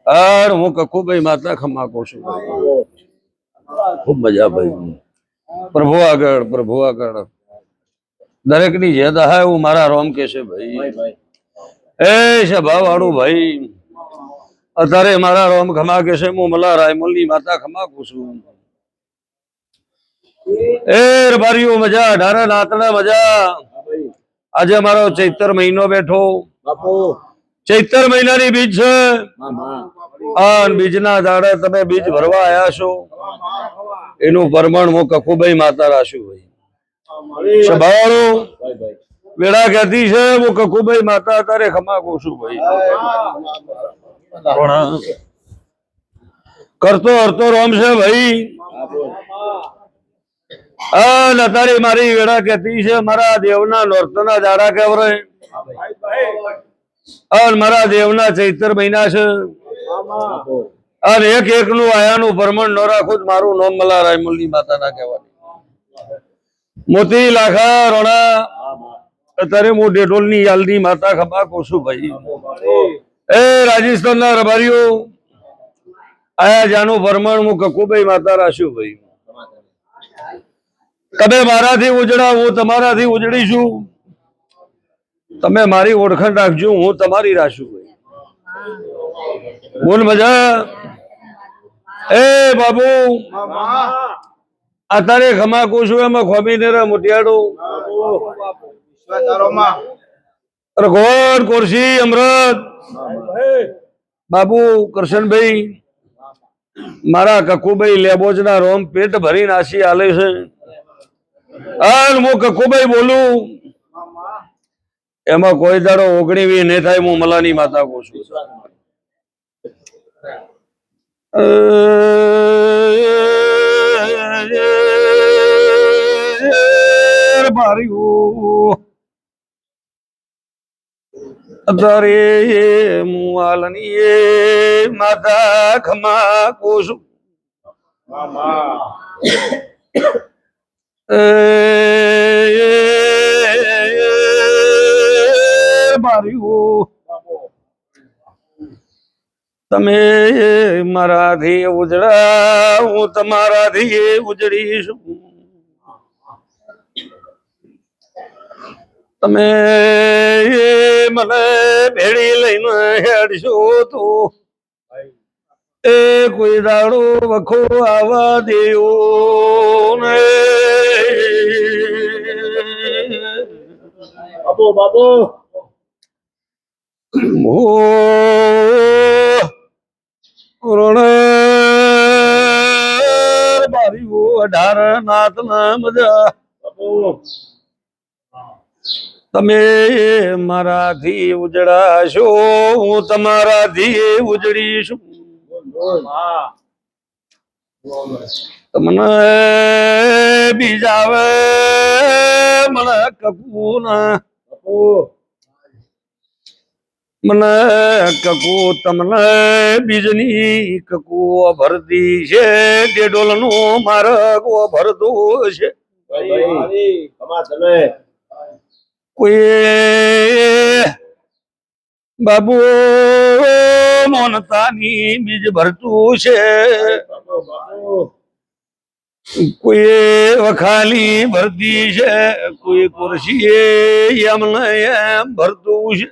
और હું કકુભાઈ માતા ખમા કહું છું ખૂબ મજા ભાઈ પ્રભુ આગળ દરેક ની જે દહા એવું મારા રોમ કે છે ભાઈ એ સભા વાળું ભાઈ અત્યારે મારા રોમ ખમા કે છે હું મલા રાયમલ ની માતા ખમા કહું છું એ રબારીઓ મજા ઢારા નાતના મજા આજે મારો ચૈતર મહિનો બેઠો ચૈતર મહિનાની બીજ છે બીજના દાડે તમે બીજ ભરવા આયા છો એનું પરમણ હું કકુભાઈ માતા રાશું ભાઈ સભાવાળું વેળા કહેતી છે હું કકુભાઈ માતા અત્યારે ખમા કહું છું ભાઈ પણ કરતો હરતો રોમ છે ભાઈ અત્યારે મારી વેળા કહેતી છે મારા દેવના નોરતના દાડા કેવરે મારા દેવના ચૈતર મહિના છે અને એક એક નું આયાનું પરમણ ન રાખું મારું નામ મલા રાયમલ ની માતા ના કહેવાનું મોતી લાખા રોણા અત્યારે હું ડેટોલ ની યાલની માતા ખમા કહું છું ભાઈ એ રાજસ્થાન ના રબારીઓ આયા જાનું પરમણ હું કકુભાઈ માતા રાશું ભાઈ તમે મારાથી ઉજળા હું તમારાથી ઉજળીશું તમે મારી ઓળખાણ રાખજો હું તમારી રાશું ભાઈ બોલ મજા એ બાબુ અત્યારે ખમા કહું છું એમાં ખોમી મોટિયાડો રઘોડ કોરસી અમૃત બાબુ કરશનભાઈ મારા કકુભાઈ લેબોજ ના રોમ પેટ ભરી નાસી આલે છે અને હું કકુભાઈ બોલું એમાં કોઈ દાડો ઓગણીવી નહીં થાય હું મલાની માતા કહું છું અત્યારે મુઆલની માતા ખમા કહું છું તમે મારાથી ઉજળા હું તમારાથી ઉજળીશું તમે મને ભેડી લઈને હેડશો તો એ કોઈ દાડો વખો આવા દેવો ને બાબો બાબો અઢાર નાથ ના મજા તમે મારાથી ઉજળાશો હું તમારાથી ઉજળીશું તમને બીજાવે મને કકુ ના મને કકુ તમને બીજની કકુ ભરતી છે ડેડોલ નું માર્ગ ભરતો છે કોઈ બાબુ મોનતાની બીજ ભરતું છે કોઈ વખાલી ભરતી છે કોઈ કુરશી એમને એમ ભરતું છે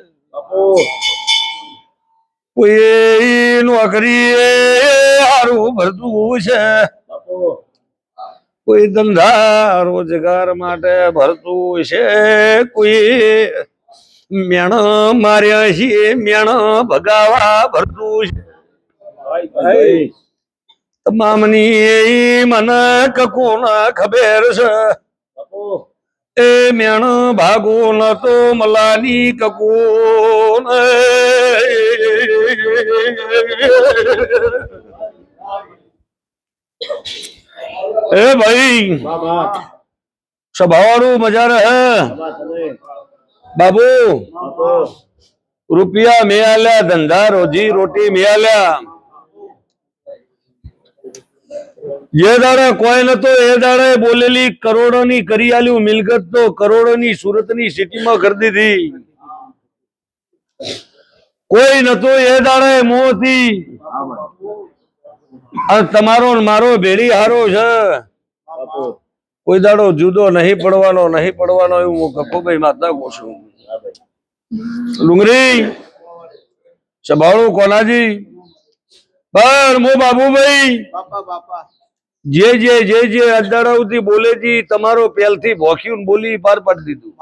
કોઈ નોકરી સારું ભરતું છે કોઈ ધંધા રોજગાર માટે ભરતું છે કોઈ મેણ માર્યા છે મેણ ભગાવા ભરતું છે તમામની મને કકુના ખબર છે એ મેણ ભાગો ન તો મલાની કકુ એ ભાઈ સભાવાળું મજા રહે બાબુ રૂપિયા મેં આલ્યા ધંધા રોજી રોટી મેં આલ્યા જે દાડે કોઈ નતો એ દાડે બોલેલી કરોડોની કરી આલ્યું મિલકત તો કરોડોની સુરતની સિટીમાં કરી દીધી કોઈ નતું એ દાડે મોહથી અને તમારો ને મારો ભેડી હારો છે. કોઈ દાડો જુદો નહીં પડવાનો એવું હું કપુભાઈ માતા કહું છું. ડુંગરી સંભાળો કોનાજી પર મો બાબુભાઈ જે અદાડાવતી બોલેજી તમારો પહેલથી ભોખ્યું બોલી પાર પાડી દીધું.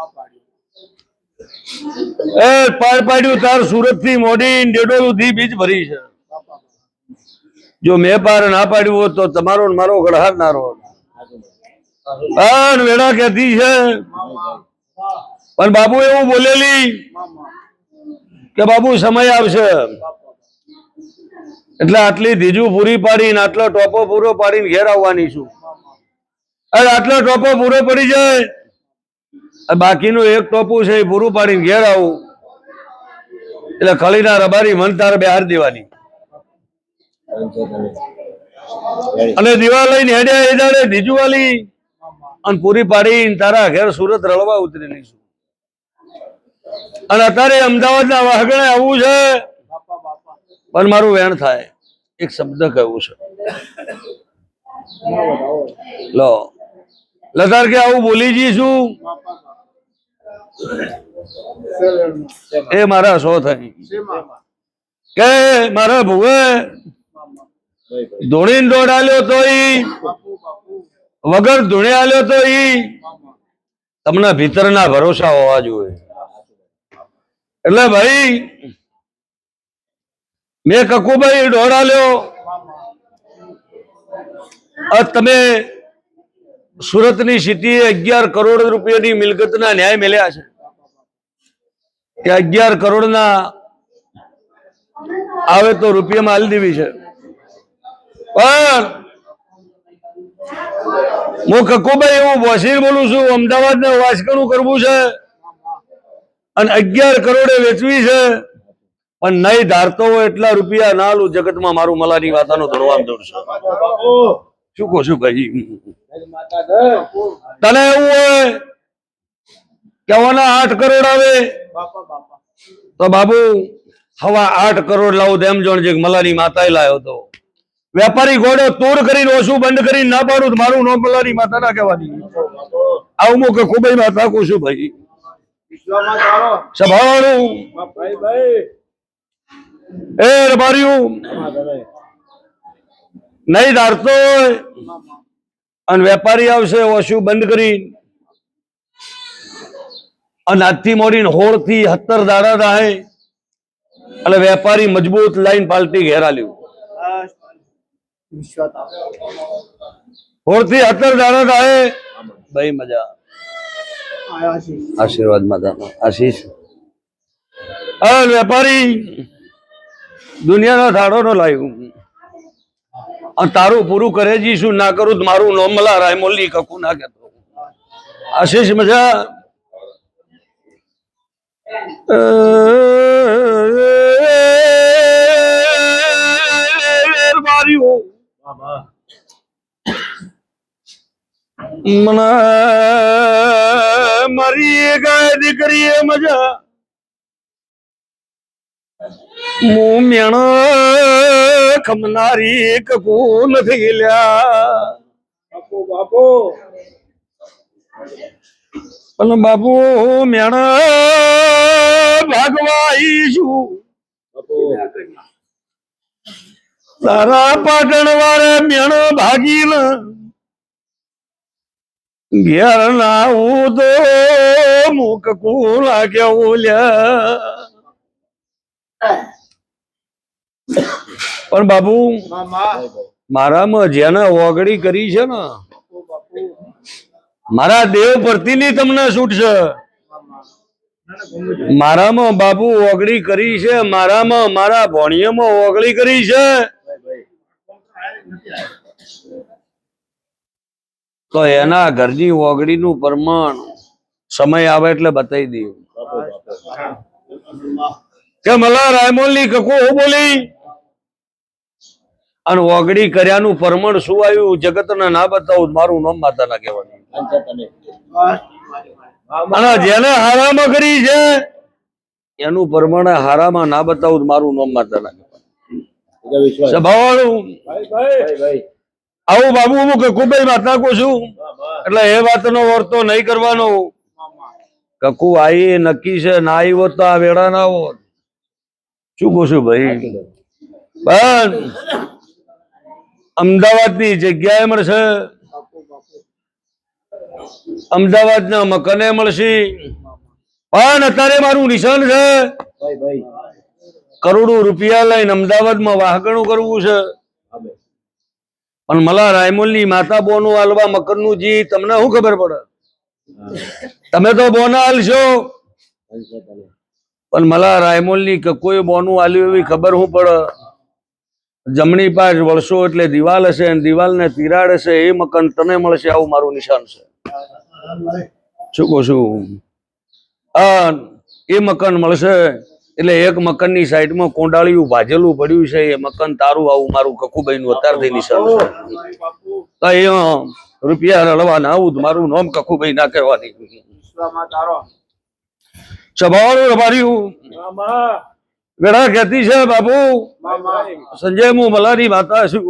એ પાર પાડ્યું તાર સુરત થી મોડી ડેડોલ થી બીજ ભરી છે. જો મેં પાર ના પાડ્યું હોત તો તમારો ને મારો ગળહાર નારો વેડા કહેતી છે. પણ બાબુ એવું બોલેલી કે બાબુ સમય આવશે એટલે આટલી ધીજુ પૂરી પાડીને આટલો ટોપો પૂરો પાડીને ઘેર આવવાની છું. અરે આટલો ટોપો પૂરો પડી જાય બાકીનું એક ટોપું છે એ પૂરું પાડીને ઘેર આવું એટલે ખળીના રબારી મન તારે બહાર દેવાની અને દીવા લઈને હેડ્યા એ દાડે ધીજુ વાલી અને પૂરી પાડીને તારા ઘેર સુરત રળવા ઉતરેલી છું. અને અત્યારે અમદાવાદના વાહગણે આવવું છે પણ મારું વેણ થાય એક શબ્દ કહેવું છે. લો લતાર કે આવું બોલી જઈશું એ મારા સો થઈ કે મારા ભુવે ધૂણીને દોડ આલ્યો તો ઈ વગર ધૂણે આલ્યો તો ઈ તમને ભીતરના ભરોસા હોવા જોઈએ. એટલે ભાઈ મેં કકુભાઈ દોડ આલ્યો તમે સુરતની સિટી 11 કરોડ રૂપિયાની મિલકતના ન્યાય મળ્યા છે કે 11 કરોડના આવે તો રૂપિયામાં હાલ દેવી છે. પણ હું કકુભાઈ એવું વસીર બોલું છું. અમદાવાદને વાસકણું કરવું છે અને 11 કરોડે વેચવી છે પણ નહીં ધારતો હોય એટલા રૂપિયા ના લું જગતમાં મારું મલાની વાતાનો ધોળવામ દોડશે. શું કહું છું ભાઈ તને એવું હોય કેવાના 8 કરોડ આવે તો બાબુ હવા 8 કરોડ લાવું તેમ જોણ જે મલાની માતા લાવ્યો હતો. વેપારી ઘોડો તોડ કરીને ઓછું બંધ કરીને ના પાડું મારું નો મલાની માતા ના કહેવાની. આવું હું કે ખૂબ માતા કહું છું ભાઈ સભાવાળું એ રબાર્યું નહીં ધારતો અને વેપારી આવશે ઓછું બંધ કરી અને આજથી મોડીને 16 થી 17 દાડા થાય એટલે વેપારી મજબૂત લાઈન પાલટી ઘેર આલ્યું. 16 થી 17 દાડા થાય ભાઈ મજા આશીર્વાદ માતાનો આશીષ. વેપારી દુનિયાનો થાળો નો લાવ્યું અને તારું પૂરું કરે જઈશું ના કરું તો મારું નોમ મલા રાયમોલી કકુ ના કહેતો. આશીષ મજા મને મારી ગાય દીકરી મજા મું મેણ ખમનારી કકુ નથી લ્યા પણ બાપુ મેણ ભાગવાઈ છું તારા પાટણ વાળે મેણ ભાગીને ઘેર ના હું તો મુક કુલા કેવું લ્યા. પણ બાબુ મારામાં જેને ઓગળી કરી છે ને મારા દેવ પરતીની તમને છૂટ છે. મારામાં બાબુ ઓગળી કરી છે મારામાં મારા ભોણિયામાં ઓગળી કરી છે તો એના ઘરની ઓગળીનું પ્રમાણ સમય આવે એટલે બતાવી દઉં કે મલા રાયમોલની કકુ બોલી અને ઓગળી કર્યાનું પ્રમાણ શું આવ્યું જગતને ના બતાવું મારું નામ માતા ના કહેવાનું. અને જેને હારામાં કરી છે એનું પ્રમાણે હારામાં ના બતાવું તો મારું નામ માતા ના વિશ્વાસ સભાવાળું આવું બાબુ હું કકુભાઈ માતા કહું છું એટલે એ વાતનો વર્તો નહીં કરવાનો. કકુ આવી નક્કી છે, ના આવી હોત તો આ વેળા ના હોત. શું કહું છું ભાઈ? પણ અમદાવાદની જગ્યાએ મળશે, અમદાવાદના મકાને મળશે, પણ અત્યારે મારું નિશાન છે કરોડો રૂપિયા લઈને અમદાવાદમાં વાહગણું કરવું છે. પણ મલા રાયમોલની માતા બોનું હાલવા મકરનું જી તમને શું ખબર પડે? તમે તો બોના હાલશો, પણ મલા રાયમોલની કોઈ બોનું હાલ્યું એવી ખબર શું પડે? જમણી પાસ વળશો એટલે દિવાલ હશે, અને દિવાલને તિરાડ હશે, એ મકાન તને મળશે. આવું મારું નિશાન છે. શું કહું છું? એ મકાન મળશે એટલે એક મકાનની સાઈડમાં કોંડાળિયું ભાજેલું પડ્યું છે, એ મકાન તારું. આવું મારું કકુભાઈ નું અત્યારથી નિશાન છે. તો એ રૂપિયા રળવાના આવું મારું નામ કકુભાઈ ના કહેવાની. સભાવાળું રબાર્યું વેળા કહેતી છે બાપુ સંજય હું મલાની માતા છું.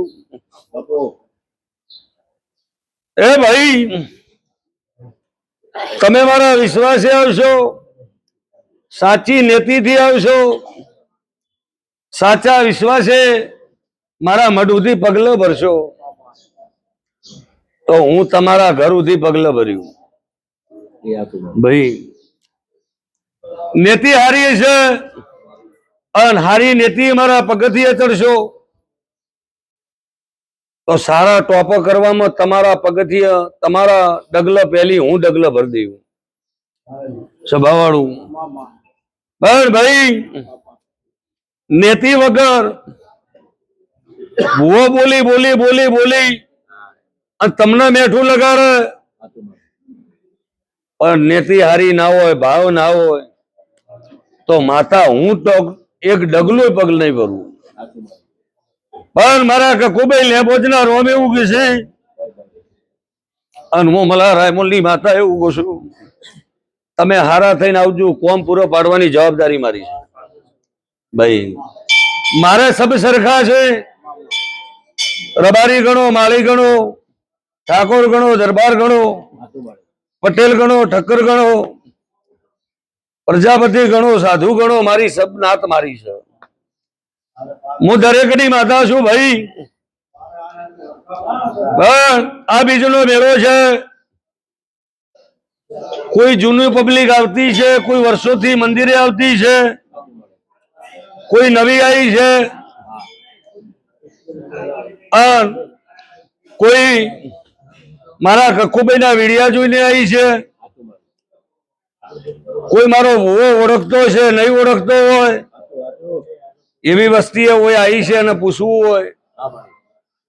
એ ભાઈ તમે મારા વિશ્વાસે આવશો, સાચી નીતિથી આવશો, સાચા વિશ્વાસે મારા મઢ સુધી પગલો ભરશો તો હું તમારા ઘર સુધી પગલો ભર્યું. ભાઈ નીતિ હારી છે, અને હારી નીતિ મારા પગથિયે ચડશો તો સારા ટોપો કરવામાં તમારા પગથિયા, તમારા ડગલા પહેલી હું ડગલા ભરી દઉં. સભાવાળું પણ ભાઈ નેતિ વગર ભૂવો બોલી બોલી બોલી બોલી અને તમને મેઠું લગાડે, પણ નેતિ હારી ના હોય, ભાવ ના હોય તો માતા હું તો એક ડગલું પગ નહીં ભરું. પણ મારા કકુભાઈ લેબોજના રોમ એવું કે છે, અને હું મલા રાયમોલની માતા એવું કહું છું, તમે હારા થઈને આવજો, કોમ પૂરો પાડવાની જવાબદારી મારી છે. ભાઈ મારે સબ સરખા છે, રબારી ગણો, માળી ગણો, ઠાકોર ગણો, દરબાર ગણો, પટેલ ગણો, ઠક્કર ગણો, પ્રજાપતિ ગણો, સાધુ ગણો, મારી સબ નાત મારી છે. હું દરેકની માતા છું ભાઈ. પણ આ બીજનો મેળો છે, કોઈ જૂની પબ્લિક આવતી છે, કોઈ વર્ષોથી મંદિરે આવતી છે, કોઈ નવી આવી છે, કોઈ મારા કકુભાઈના વિડિયા જોઈને આવી છે, કોઈ મારો ભૂવો ઓળખતો છે, નહીં ઓળખતો હોય એવી વસ્તી હોય આવી છે, અને પૂછવું હોય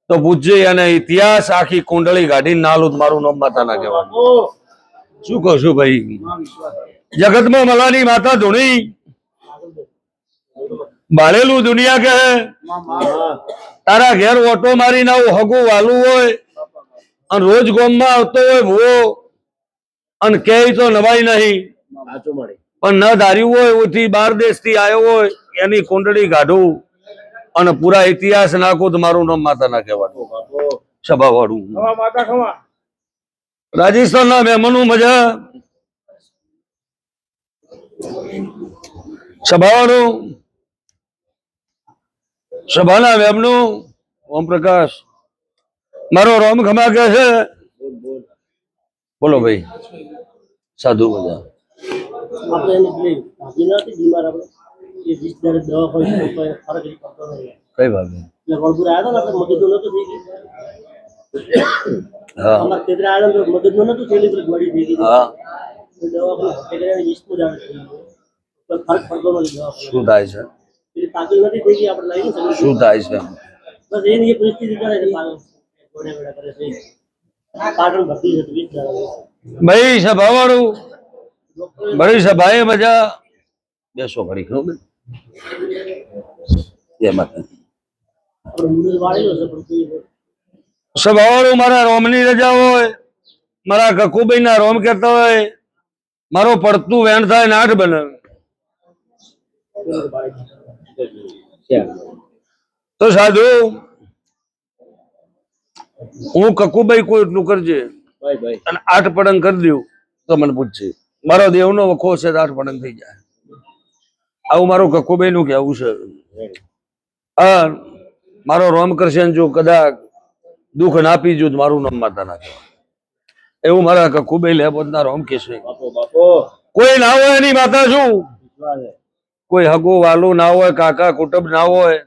તો પૂછજે. અને ઇતિહાસ આખી કુંડળી કાઢીને નાલું મારું નામ માતા ના કહેવાનું. શું કહું છું ભાઈ? જગતમાં મલાની માતા ધૂણી બાળેલું દુનિયા કહે. તારા ઘેર ઓટો મારીને આવું હગું વાલું હોય અને રોજ ગોમમાં આવતો હોય ભૂવો અને કે તો નવાઈ નહીં, પણ ન ધાર્યું હોય ઓથી બાર દેશ થી આવ્યો હોય એની કુંડળી કાઢું અને પૂરા ઇતિહાસ નાખું તો મારું નામ માતા ના કહેવાનું. સભા વાળું રાજસ્થાન ના મહેમાનો મજા. સભા વાળું સભાના વેમનું ઓમ પ્રકાશ મારો રોમ ખમા કે છે. બોલો ભાઈ સાધુ બધા કઈ વાત શું થાય છે? શું થાય છે? ભાઈ સભા વાળું બડી સભાએ મજા. બેસો ઘડી ખબર સભા વાળું મારા રોમની રજા હોય, મારા કકુભાઈ ના રોમ કેતા હોય, મારો પડતું વેણ થાય નાઠ બને. તો સાધુ હું કકુભાઈ કોઈ એટલું કરજે ભાઈ ભાઈ અને 8 પડંગ કરી દઉં તો મને પૂછશે મારો દેવનો વખો છે તો 8 પડંગ થઈ જાય. આવું મારું કકુભાઈ નું કહેવું છે. હા મારો રોમ કરશે જો કદાચ દુઃખ ના પીજુ તો મારું નામ માતા ના કહેવાય એવું મારા કકુભાઈ લે પોતના રોમ કહેશે. બાપો બાપો કોઈ ના હોય એની માતા શું, વિશ્વાસ છે. કોઈ હગુ વાલું ના હોય, કાકા કુટુંબ ના હોય,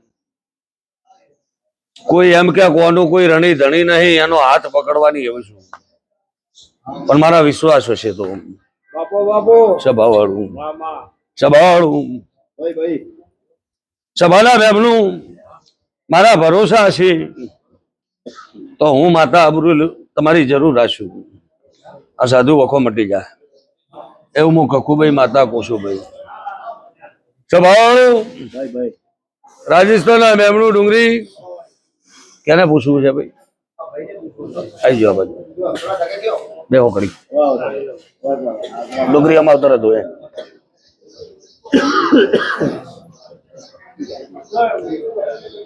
કોઈ એમ કે કોનું કોઈ રણી ધણી નહીં, એનો હાથ પકડવાની એવું છું. પણ મારા વિશ્વાસ હશે તો બાપો બાપો સભાવાળું મામા સભાવાળું ભાઈ ભાઈ સભાના બેબનું મારા ભરોસા છે તો હું માતા અબરુલ તમારી જરૂર રાખશું. આ સાધુ વખો મટી જાય એવું હું કકુભાઈ માતા કોશું ભાઈ સભાવાળું ભાઈ ભાઈ રાજસ્થાનના બેમણું ડુંગરી કેને પૂછવું છે ભાઈ? આવી જાઓ બાજુ બે હોકડી વાહ ભાઈ વાહ વાહ ડુંગરી આમાં તરત હોય.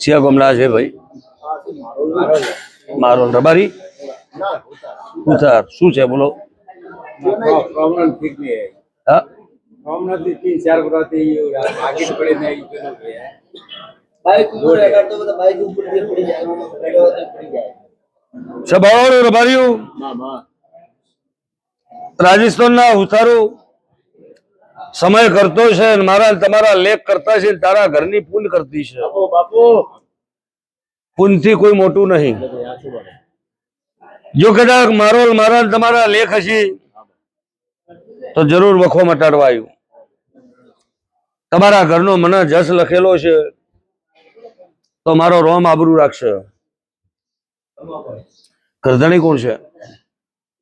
છે ગમલા છે ભાઈ મારો રબારી ઉતાર શું છે બોલો? प्रॉब्लम ठीक नहीं है હા प्रॉब्लम थी 3-4 बराती आगे पड़े नहीं बाइक ऊपर अगर तो बाइक ऊपर से पड़ी जाए पड़ी जाए સભાવાળું રબારીયું मामा રાજસ્થાનના ઉતારો સમય કરતો છે અને મારા તમારા લેખ કરતા છે, તારા ઘરની પુન કરતી છે. बापो बापो પુનથી કોઈ મોટું નહીં. यहाँ से बोले જો કદાચ મારો મારા ને તમારા લેખ હશે તો જરૂર વખો મટાડવા આવ્યું. તમારા ઘરનો મને જસ લખેલો છે તો મારો રોમ આબરૂ રાખશે. કરધણી કોણ છે?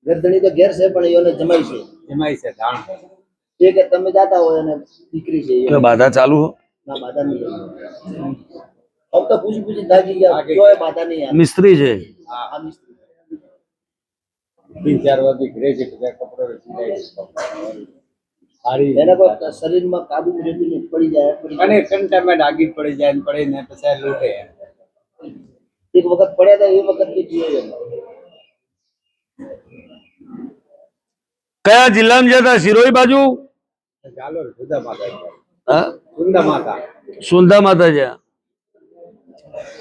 ગરદણી તો ઘેર છે પણ એને જમાઈ છે जमाई से दान જે કે તમે જાતા હોય અને દીકરી છે કે બાધા ચાલુ હો? ના બાધા નહીં હવે તો પૂછી પૂછી થાકી ગયા જોય બાધા નહીં યાર મિસ્ત્રી છે. આ મિસ્ત્રી 3-4 वादी घरे से कपड़े सिलाई सारी એને કોઈ શરીરમાં કાબુ રહેતી નહીં પડી જાય અને કંટા में डागी पड़ी जाए पड़े ने પછી લૂટે એક વખત પડ્યા હતા એ વખત કે જીવે કયા જિલ્લામાં જતા? સિરોઈ બાજુ? ચાલો સુધા માતા હા સુંદા માતા સુંદા માતા છે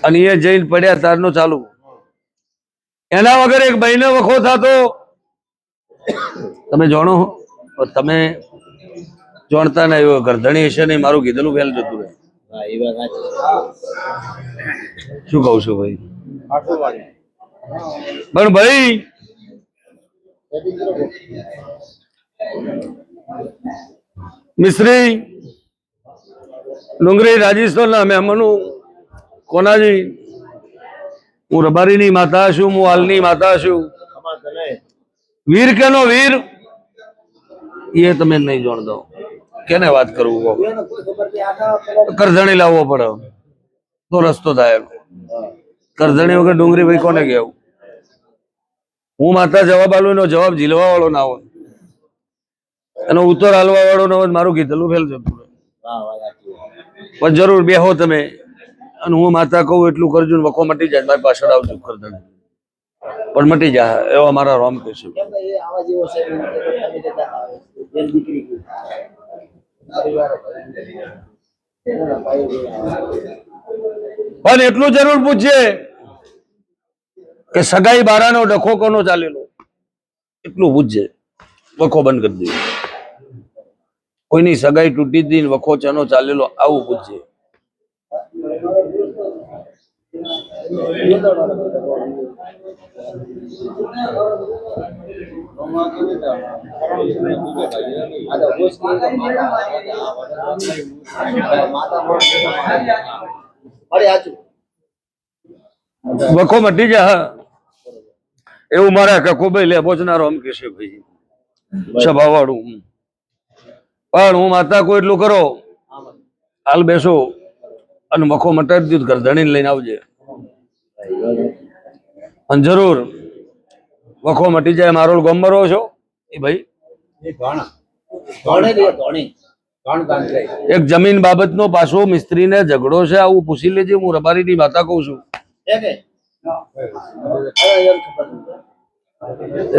અને એ જઈને પડ્યા તારનો ચાલુ. એના વગર એક ભાઈને વખો થતો તમે જાણો હો? પણ તમે જાણતા નહીં. એવો ગરધણી હશે નહીં મારું કીધેલું વહેલ જતું રહે. હા એ વાત સાચી શું કહું છું ભાઈ? આટલું વાગે પણ ભાઈ મિસ્ત્રી ડુંગરી રાજસ્થાનના મહેમાનો કોનાજી હું રબારીની માતા છું, હું હાલની માતા છું. અમાર તને વીર કેનો વીર એ તમે નહીં જાણતો. કેને વાત કરવું કહો? એને કોઈ ખબર નહીં આખા પેલા કરધણી લાવવો પડે તો રસ્તો થાય. કરધણી વગર ડુંગરી ભાઈ કોને કહેવું? હું માતા જવાબ આલું એનો જવાબ ઝીલવા વાળો ના હોય, એનો ઉત્તર હાલવા વાળો ના હોય. મારું કીધેલું ફેલ જતું રહે. વાહ વાહ સાચી પણ જરૂર બેહો તમે અને હું માતા કહું એટલું કરજો ને વખો મટી જાય. મારી પાછળ આવજો કરધણી પણ મટી જાય એવા મારા રોમ કે છે. કેમ કે એ આવા જેવો છે તમે જતા આવે જેમ દીકરી ગઈ પણ એટલું જરૂર પૂછજે કે સગાઈ બારાનો ડખો કોનો ચાલેલો એટલું પૂછજે. વખો બંધ કરી દે. કોઈની સગાઈ તૂટી હતી ને વખો ચનો ચાલેલો આવું પૂછજે. આ તો હોશ કે માતા અરે આચું વખો મટી જા એવું મારા કકુભાઈ લે પહોંચનારો એમ કહેશે ભાઈ સભાવાળું. પણ હું માતા કોઈ એટલું કરો હાલ બેસો અને વખો મટાડી દીધું ગરધણીને લઈને આવજે અને જરૂર વખો મટી જાય. મારો ગમરો છો એ ભાઈ એ ઘણા ધોણે રે ધોણે કોણ કામ કરે? એક જમીન બાબતનો પાછો મિસ્ત્રીને ઝઘડો છે, આવું પૂછી લેજે. હું રબારીની માતા કહું છું, है के अरे यार खबर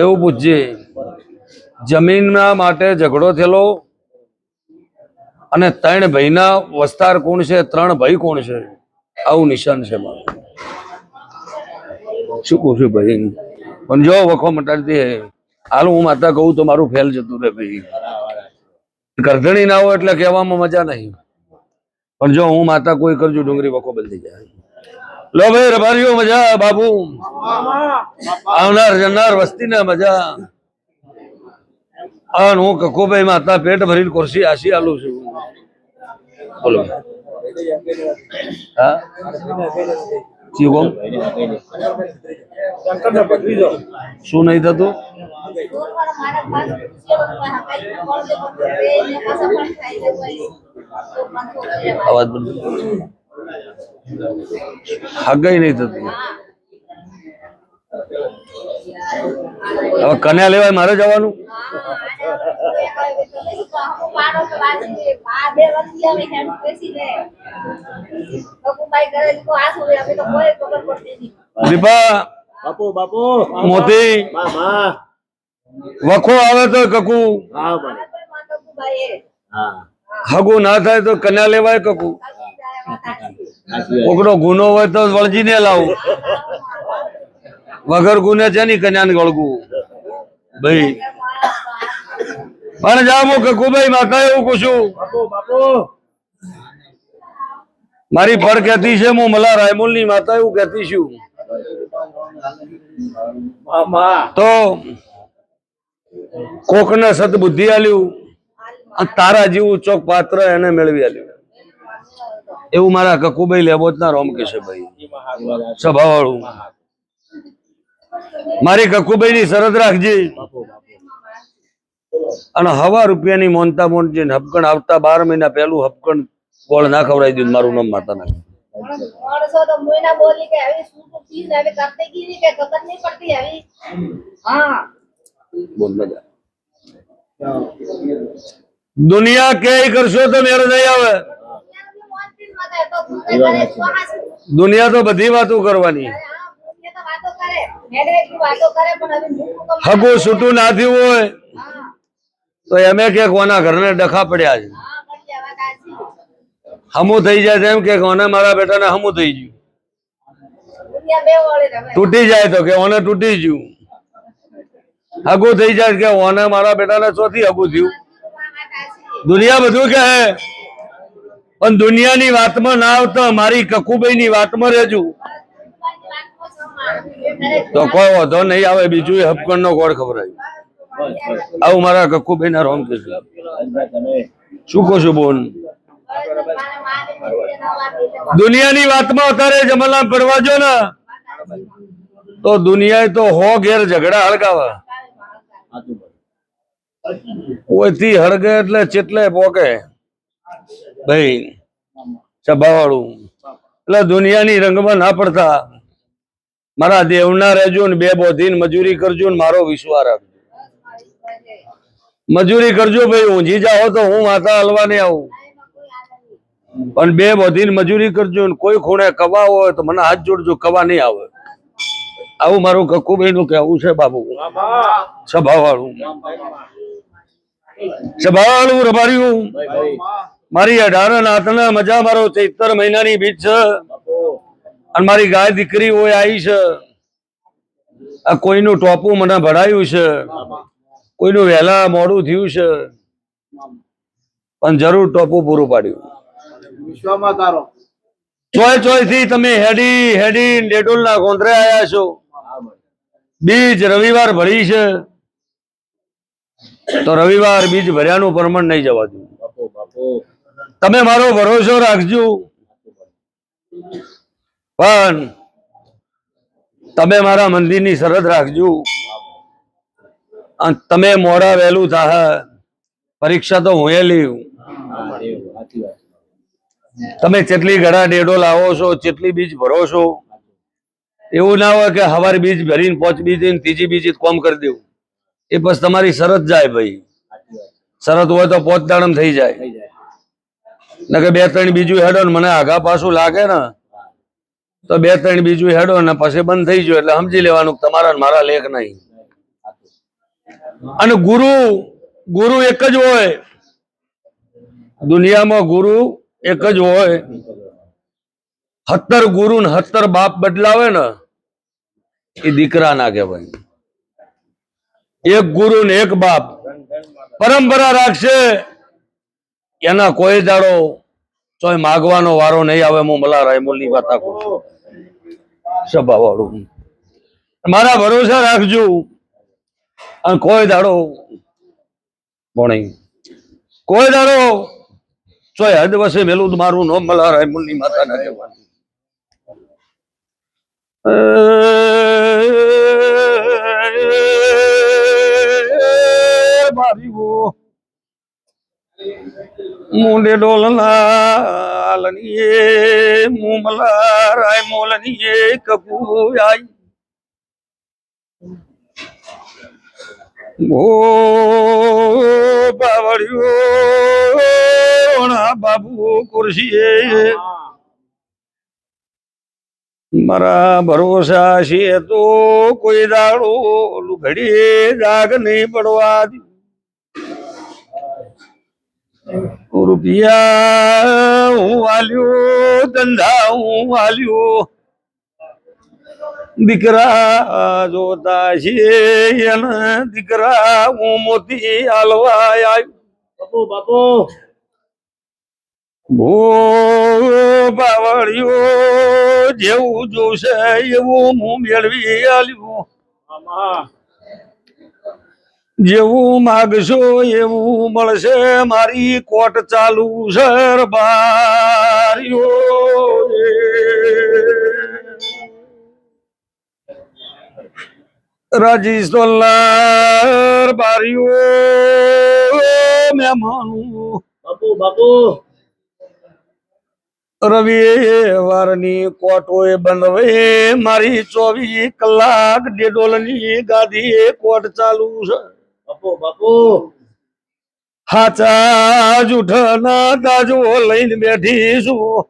એવું પૂછજે. જમીનના માટે ઝઘડો થયેલો અને 3 ભાઈના વસ્તાર કોણ છે, 3 ભાઈ કોણ છે, આવું નિશાન છે મારું. શું કહું છું ભાઈ? પણ જો વખો મટાડતી હે હાલ હું માતા કહું તો મારું ફેલ જતું રહે ભાઈ. કરધણી ના હોય એટલે કહેવામાં મજા નહીં, પણ જો હું માતા કોઈ કરજો ડુંગળી વખો બદલી જાય. લો ભાઈ રબારીઓ મજા, બાબુ આવનાર જનાર વસ્તીને મજા. અને હું કકોભાઈ માતા પેટ ભરીને ખુરશી આશી આલું છું. બોલો હા જી બોલ. શું નહીં થતું? અવાજ બંધ. હગાઈ નહીં થતી. હવે કન્યા લેવાય મારે જવાનું? દીપા बापू बापू મોતી मामा વખો આવે તો કકુ, हाँ भाई हाँ હગુ ના થાય તો કન્યા લેવાય કકુ. કોકનો ગુનો હોય તો વળજીને લાવું, વગર ગુને છે ની કન્યાને વળગું ભાઈ. પણ જા હું કકુભાઈ માતા એવું પૂછું, बापू बापू મારી ફળ કહેતી છે, હું મલા રાયમોલ ની માતા એવું કહેતી છું. मामा તો કોકને સદબુદ્ધિ આલ્યું અને તારા જેવું ચોક પાત્ર એને મેળવી આલ્યું. એવું મારા કકુભાઈ લેબોતના રોમ કે છે ભાઈ, સભા વાળું. મારી કકુભાઈ ની શરત રાખજે અને હવા રૂપિયાની મોનતા મોનજી હપકણ આવતા 12 મહિના પહેલું હપકણ ગોળ ના ખવડાવી દીધું. મારું નામ માતા ના. માણસો તો મોઈના બોલી કે આવી શું તો ચીજ હવે કરતે ગીરી કે ખબર નહીં પડતી આવી. હા બોલ મજા. દુનિયા કે કરશો તો મેળ નહીં આવે. દુનિયાનું મોનથી જ મતે તો તું કઈ કરે શ્વાસ. દુનિયા તો બધી વાતો કરવાની. હા દુનિયા તો વાતો કરે મેડે એટલી વાતો કરે પણ હવે મૂકું તો હગું છૂટું ના થયું હોય હા તો એમે કે કોના ઘરને ડખા પડ્યા છે, હા પણ આ વાત આછી. હમું થઈ જાય છે એમ કે કોને મારા બેટાને હમું થઈ ગયું. દુનિયા બે વળે રમે. તૂટી જાય તો કે ઓને તૂટી ગયું. હગું થઈ જાય કે ઓને મારા બેટાને ચોથી હગું થયું. આ વાત આછી. દુનિયા બધું કહે પણ દુનિયાની વાતમાં ના આવતા મારી કકુભાઈ ની વાતમાં રહેજો તમારી વાતમાં સમા. તો કોઈ વાંધો નહીં આવે. બીજું એ હપકણ નો ગોળ ખબરાય. આવું મારા કકુભાઈ ના રોમ કે છે. શું કહો છો બોન? દુનિયાની વાતમાં અત્યારે જમલા પડવા જો ને તો દુનિયાએ તો 100 ઘેર ઝઘડા હળગાવે. ઓયથી હળગે એટલે ચેટલે પોકે ભાઈ સભા વાળું. એટલે દુનિયાની રંગમાં ના પડતા મારા દેવના રહેજો ને 2 બોધીને મજૂરી કરજો ને મારો વિશ્વાસ રાખજો. મજૂરી કરજો ભાઈ. ઊંઘી જાઓ તો હું માતા હલવા નહીં આવું, પણ 2 બોધીને મજૂરી કરજો ને કોઈ ખૂણે કવા હોય તો મને હાથ જોડજો, કવા નહીં આવે. આવું મારું કકુભાઈ નું કહેવું છે બાબુ. સભા વાળું રબાર્યું મારી 18 નાથના મજા. મારો ચૈત્ર મહિનાની બીજ છે અને મારી ગાય દીકરી હોય આવી છે. આ કોઈનું ટોપું મને ભરાયું છે, કોઈનું વહેલા મોડું થયું છે, પણ જરૂર ટોપું પૂરું પાડ્યું. विश्वमा तारो ચોય થી તમે હેડી ડેડોલ ના કોંતરે આયા છો. બીજ રવિવાર ભરી છે તો રવિવાર બીજ ભર્યાનું પ્રમાણ નહીં જવા દઉં. બાપુ બાપુ તમે મારો ભરોસો રાખજો, પણ તમે મારા મંદિરની શરત રાખજો. અને તમે મોડા વહેલું થાય પરીક્ષા તો હું લેવું. હા દેવ સાચી વાત. તમે જેટલી ઘડા ડેડો લાવો છો, જેટલી બીજ ભરો છો, એવું ના હોય કે હવારે બીજ ભરીને 5 બીજ ને ત્રીજી બીજ કોમ કરી દેવું. એ બસ તમારી શરત જાય ભાઈ. સાચી વાત શરત હોય તો 5 દાડમ થઈ જાય. થઈ જાય. ને કે 2-3 બીજું હેડો ને મને આગા પાછું લાગે ને તો 2-3 બીજું હેડો ને પછી બંધ થઈ ગયો એટલે સમજી લેવાનું કે તમારા ને મારા લેખ નહીં. અને ગુરુ ગુરુ એક જ હોય દુનિયામાં, ગુરુ એક જ હોય. 70 ગુરુ ને 70 બાપ બદલાવે ને એ દીકરા ના કહેવાય. એક ગુરુ ને એક બાપ પરંપરા રાખશે એના કોઈ દાડો ચોય માગવાનો વારો નહીં આવે. હું મલા રાયમોલ ની વાત કરું છું, સભા વાળું. મારા ભરોસા રાખજો અને કોઈ દાડો ભણી કોઈ દાડો ચોય હદ વસે મેલું મારું નામ મલા રાયમોલ ની માતા ના કહેવાનું. મુંડે ડોલના લનીએ મુમલા રાયમોલ ની કપુ આઈ ઓ બાવળિયો ના બાબુ કુરશીએ મારા ભરોસા છે તો કોઈ દાડો લુઘડીએ દાગ નહીં પડવા દે. રૂપિયા હું આલ્યો, ધંધા હું આલ્યો, દીકરા જોતા છે એના દીકરા હું મોતી આલવા આવ્યો. બાપુ બાપુ ભો બાવળિયો જેવું જોશે એવું હું મેળવી આલ્યું. જેવું માગશો એવું મળશે. મારી કોટ ચાલુ સર બારીઓ રાજસ્થાન બારીઓ મહેમાનું બાપુ બાપુ રવિવારની કોટોય બંધવે મારી 24 કલાક ડેડોલની ગાદી કોટ ચાલુ છે. બાપુ બાપુ હાચા જૂઠના ગાજો લઈને બેઠી છું.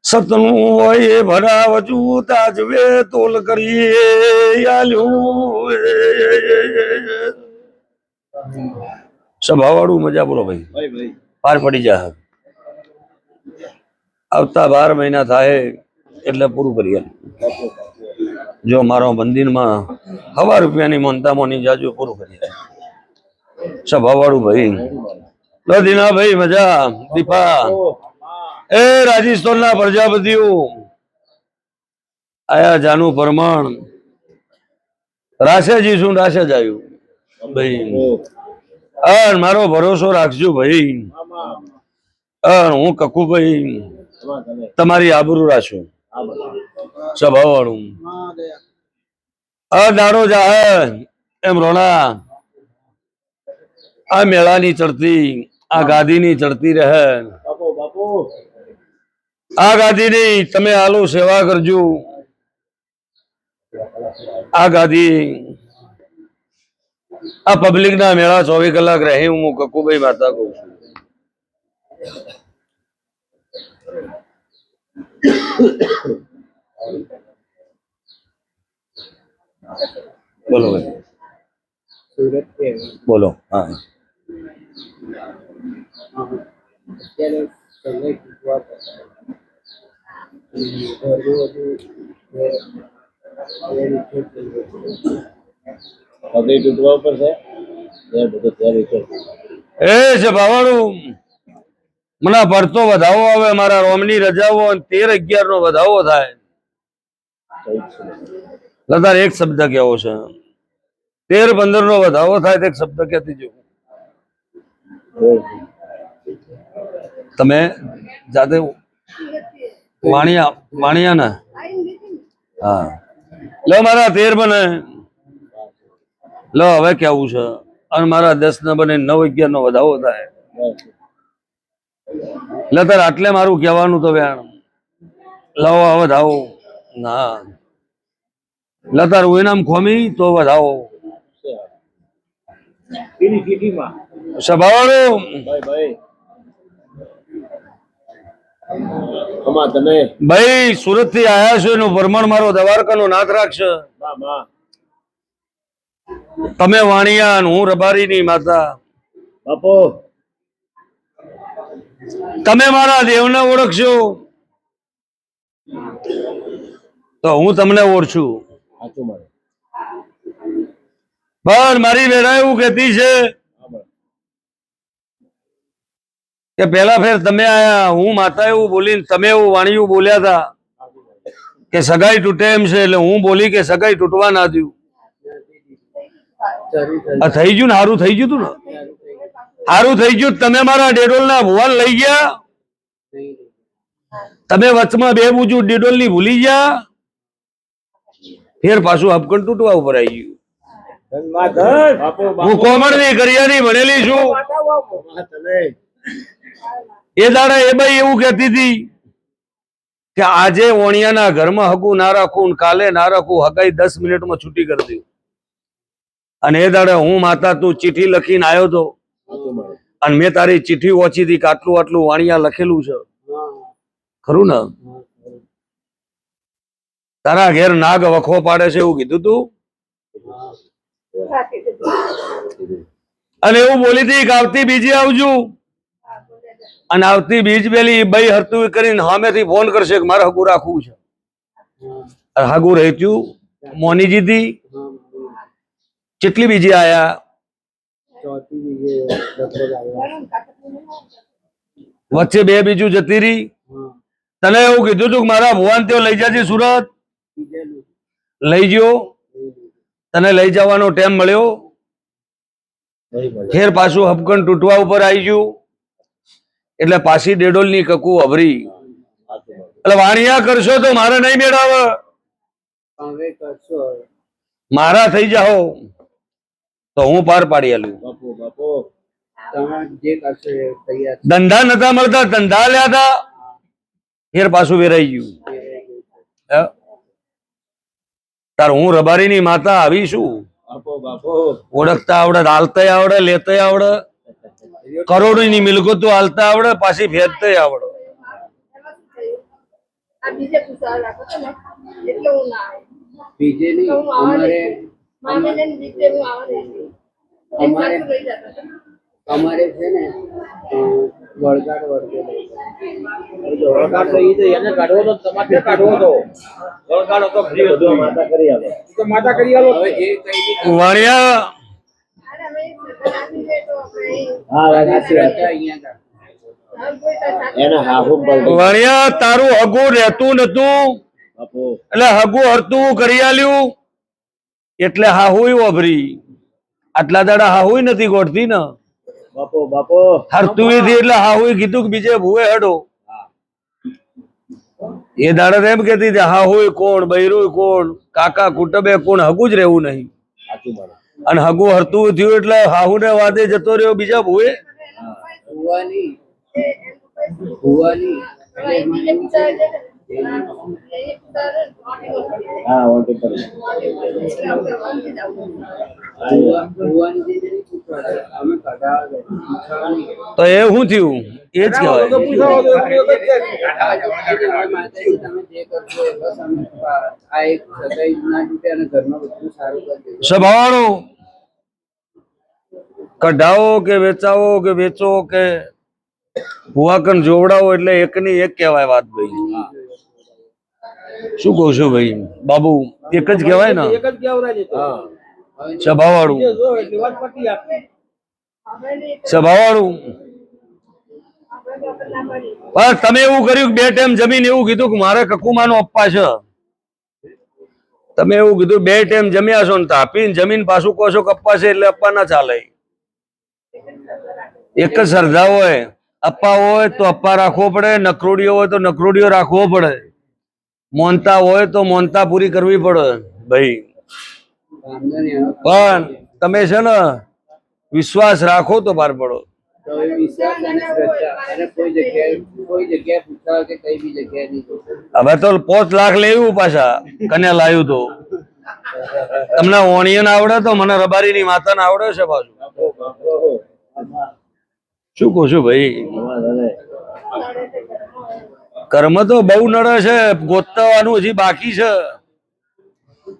સતનું હોય એ ભરાવજુ તાજવે તોલ કરીએ આલ્યું. સભાવાળું મજા બોલો ભાઈ, ભાઈ ભાઈ પાર પડી જાય. આવતા 12 મહિના થાય એટલે પૂરું કરીએ. જો મારો મંદિરમાં 1,000 રૂપિયાની મોનતા મોની જાજો પૂરું કરીએ. સભાવાળું ભાઈ દીના ભાઈ મજા દીપા એ રાજસ્થાનના પ્રજાપતિઓ આયા જાનું પ્રમાણ રાશેજી શું રાશે જ આવ્યું ભાઈ. મારો ભરોસો રાખજો ભાઈ. હું કકુભાઈ તમારી આબરૂ રાખું. સભાવાળું દાડો જાહે એમ રોણા આ મેળાની ચડતી આ ગાદીની ચડતી રહે. બાપુ બાપુ આ ગાદીની તમે આલો સેવા કરજો. આ ગાદી આ પબ્લિક ના મેળા 24 કલાક રહે. હું કકુભાઈ માતા કહું છું. બોલો ભાઈ સુરત કે બોલો. હા અત્યારે સમય કીધવા તૂટવા ઉપર છે એ છે ભાવાળું મને ભરતો વધાવો આવે. મારા રોમની રજાઓ 13-11 નો વધાવો થાય. લતાર એક શબ્દ કેવો છે 13-15 નો વધાવો થાય તો એક શબ્દ કહેતી જવું. તમે જાતે વાણિયા ને હા લો મારા 13 બને લો હવે કેવું છે. અને મારા 10 ને બને 9-11 નો વધાવો થાય. લતાર આટલે મારું કહેવાનું તો વ્યાણ લાવો હવે ધાવો ના લતાર ઉનામ ખોમી તો વધાવો. એની સિટીમાં સભાવાળું ભાઈ ભાઈ અમા તમે ભાઈ સુરત થી આયા છો એનું ભ્રમણ મારો દ્વારકાનો નાથ રાખશે. મામા તમે વાણિયા ને હું રબારીની માતા. બાપુ તમે મારા દેવને ઓળખશો તો હું તમને ઓળખું. સાચું મારે પણ મારી બેડા એવું કહેતી છે કે પેલા ફેર તમે આયા, હું માતા એવું બોલીને તમે એવું વાણિયું બોલ્યા હતા કે સગાઈ તૂટે એમ છે, એટલે હું બોલી કે સગાઈ તૂટવા ના દઉં. આ થઈ ગયું ને? સારું થઈ ગયું તું ને? સારું થઈ ગયું. તમે મારા ડેડોલ ના ભુવાન લઈ ગયા, તમે વચમાં બે બુજુ ડેડોલ ની ભૂલી ગયા, ફેર પાછું હપકણ તૂટવા ઉપર આવી ગયું. બાપુ હું કોમળ ની કરિયાની ભણેલી છું. તમે એ દાડા એ બાઈ એવું કહેતી હતી કે આજે ઓણિયાના ઘરમાં હગું ના રાખું ને કાલે ના રાખું, હગાઈ 10 મિનિટમાં છૂટી કરી દઉં. અને એ દાડે હું માતા તું ચિઠ્ઠી લખીને આવ્યો તો, સાચું મારે અને મેં તારી ચિઠ્ઠી ઓછી હતી કે આટલું આટલું વાણિયા લખેલું છે, ખરું ને? તારા ઘેર નાગ વખો પાડે છે એવું કીધું તું, અને એવું બોલી હતી કે આવતી બીજી આવજો, અને આવતી બીજ પેલી બઈ હરતું કરીને સામેથી ફોન કરશે કે મારે હગું રાખવું છે. હગું રહેતું મોનીજી થી કેટલી બીજી આયા, વચ્ચે બે બીજું જતી રહી. તને એવું કીધું તું કે મારા ભુવાન તેઓ લઈ જાજે સુરત, લઈ ગયો, તને લઈ જવાનો ટાઈમ મળ્યો, ફેર પાછું હપકણ તૂટવા ઉપર આવી ગયું, એટલે પાછી ડેડોલ ની કકુ અભરી. એટલે વાણિયા કરશો તો મારે નહીં મેળાવે, મારા થઈ જાઓ તો હું પાર પાડી આલું. બાપુ બાપુ ધંધા નતા મળતા, ધંધા લ્યા હતા, ફેર પાછું વેરાઈ ગયું. હે? તાર હું રબારીની માતા આવી છું, બાપુ બાપુ ઓળખતા આવડે, હાલતા આવડે, લેતા આવડે, કરોડોની મિલકતો હાલતા આવડે, પાછી ફેરતા આવડે. આ બીજે પૂછવા રાખો છો ને એટલે હું ના આવી. બીજે નહીં, હું અમારે મામીને ને દીકરે હું આવવાની હતી. અમારે એક લઈ જતા હતા. અમારે છે ને વળગાડ વળગે વળગાડ તો ઈ તો એને કાઢવો તો તમારે કાઢવો તો વળગાડ તો ફ્રી હતો, માતા કરી આલો તો માતા કરી આલો. હવે જે કઈ વાણિયા અને અમે આપી દે તો આપણે હા સાચી વાત છે. અહીંયા કોઈ સાથે એને હાહુ પર વાણિયા તારું હગું રહેતું નતું, બાપુ એટલે હગું હરતું કરી આલ્યું, એટલે હાહુય વાભરી. આટલા દાડા હાહુય નથી ગોઠતી ને, બાપુ બાપુ હરતું થી એટલે હાહુય કીધું કે બીજે ભૂવે હડો. એ દાડા તો એમ કેતી હતી હાહુય કોણ, બૈરું કોણ, કાકા કુટુંબે કોણ, હગું જ રહેવું નહીં. સાચું મારે અને હગું હરતું થયું એટલે હાહુ ને વાદે જતો રહ્યો બીજા ભૂવે. ભુવાની ભુવાની બીજે પૂછવા છે ને એ પૂછવા હા ઓકે પર ભુવાની જે નહીં પૂછવા દે, અમે કઢાવા દે, પૂછવા નહીં. તો એ શું થયું? એ જ કહેવાય. માતાજી તમે જે કરશો એ બસ અમે આ એક સગાઈ ના તૂટે અને ઘરમાં બધું સારું કરી દેજો. સ્વભાવનું કઢાવો કે વેચાવો કે વેચો કે ભુવાકન જોવડાવો એટલે એકની એક કહેવાય વાત. ભાઈ શું કહું છું ભાઈ બાબુ, એક જ કહેવાય ને, એક જ કેવરાજ હતો. હવે સ્વભાવવાળું, જો એટલી વાત પતી આપી. સ્વભાવવાળું. બસ તમે એવું કર્યું કે 2 ટાઈમ જમીન, એવું કીધું કે મારે કકુમાનો અપ્પા છે, તમે એવું કીધું 2 ટાઈમ જમ્યા છો ને તાપીને જમીન પાછું કહો છો કે અપ્પા છે, એટલે અપ્પા ના ચાલે. એક જ શ્રદ્ધા હોય, અપ્પા હોય તો અપ્પા રાખવો પડે, નકરોડીઓ હોય તો નકરોડીઓ રાખવો પડે, મોનતા હોય તો મોનતા પૂરી કરવી પડે ભાઈ. વાંધો નહીં, હવે પણ તમે છે ને વિશ્વાસ રાખો તો પાર પડો. તો એ વિશ્વાસ અને શ્રદ્ધા અને કોઈ જગ્યાએ પૂછવા કે કઈ બી જગ્યાએ નહીં જવું. હવે તો 5 લાખ લેવું પાછા કને લાવ્યું તો. તમને ઓણિયન આવડે તો મને રબારીની માતાને આવડે છે પાછું. બાપુ બાપુ શું કહું છું ભાઈ? અમારે કર્મ તો બહુ નડે છે, ગોતવાનું હજી બાકી છે.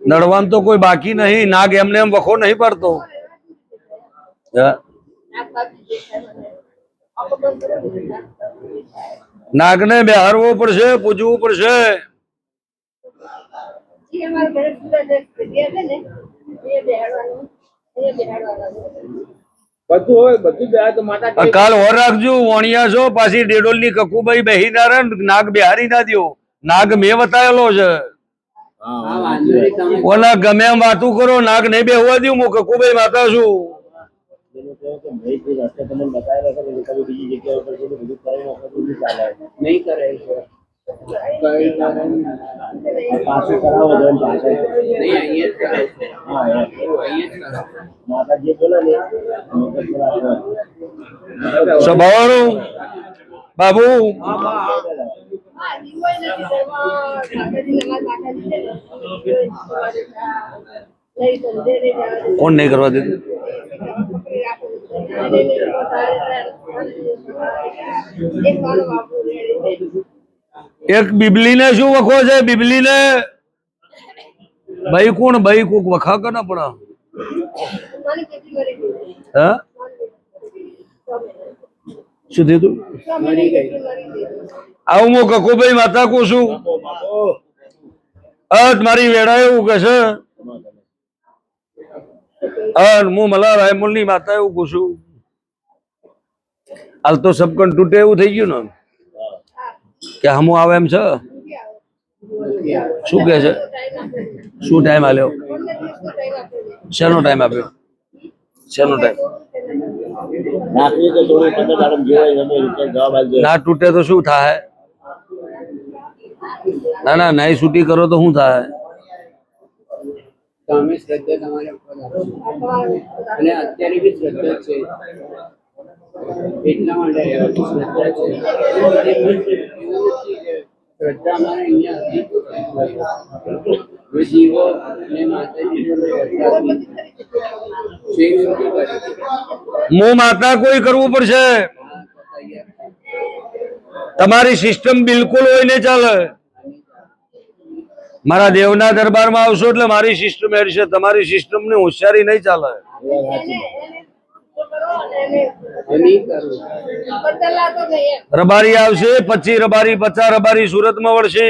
નડવાનું તો કોઈ બાકી નહીં. નાગ એમને એમ વખો નહીં પડતો. નાગને બેહારવો પડશે, પૂજવું પડશે. બધું હોય, બધું બે તો માતા કાલ ઓર રાખજો. વણિયા છો પાછી ડેડોલ ની કકુબાઈ બેહી ના રહે, નાગ બેહારી ના દો. નાગ મેં બતાવેલો છે. હા વાંધો નહીં, તમે ઓલા ગમે એમ વાતું કરો, નાગ નહીં બેહવા દઉં. હું કકુબાઈ માતા છું. નહીં કરે છે. કઈ કારણ પાછું કરાવો દો ને પાછળ. નહીં, અહીંયા જ કરે છે. હા, અહીંયા જ કરે. માતા જે બોલે ને સ્વભાવનું બાબુ કોણ નહીં કરવા દેતું? એક બિબલીને શું વખો છે? બિબલીને ભાઈ કોણ ભાઈ કોક વખા કે ના પડા? હા શું થયું તું? મરી ગઈ. આવું હું કકુભાઈ માતા કહું છું. મારી વેડા એવું કે છે. હું મલા રાયમુલ ની માતા એવું કહું છું. હાલ તો સબકન તૂટે એવું થઈ ગયું ને કે હમું આવે એમ છે. શું કે છે? શું ટાઈમ આલ્યો? શેનો ટાઈમ આપ્યો? શેનો ટાઈમ? નાખવી તો થોડી 15 દાડમ જેવાય ગમે રીતે જવાબ આપજો. ના તૂટે તો શું થાય? ના ના નાઈ છૂટી કરો તો શું થાય? તમે શ્રદ્ધા તમારા ઉપર રાખો. અને અત્યારે બી શ્રદ્ધા છે. એટલા માટે શ્રદ્ધા છે. એવું નથી કે શ્રદ્ધા અમારે અહીંયા હતી. જીવો અને માતાજી હું માતા કોઈ કરવું પડશે. તમારી સિસ્ટમ બિલકુલ હોય ને ચાલે. મારા દેવના દરબારમાં આવશો એટલે મારી સિસ્ટમ હેડશે. તમારી સિસ્ટમ ની હોશિયારી નહીં ચાલે. રબારી આવશે, 25 રબારી 50 રબારી સુરતમાં વળશે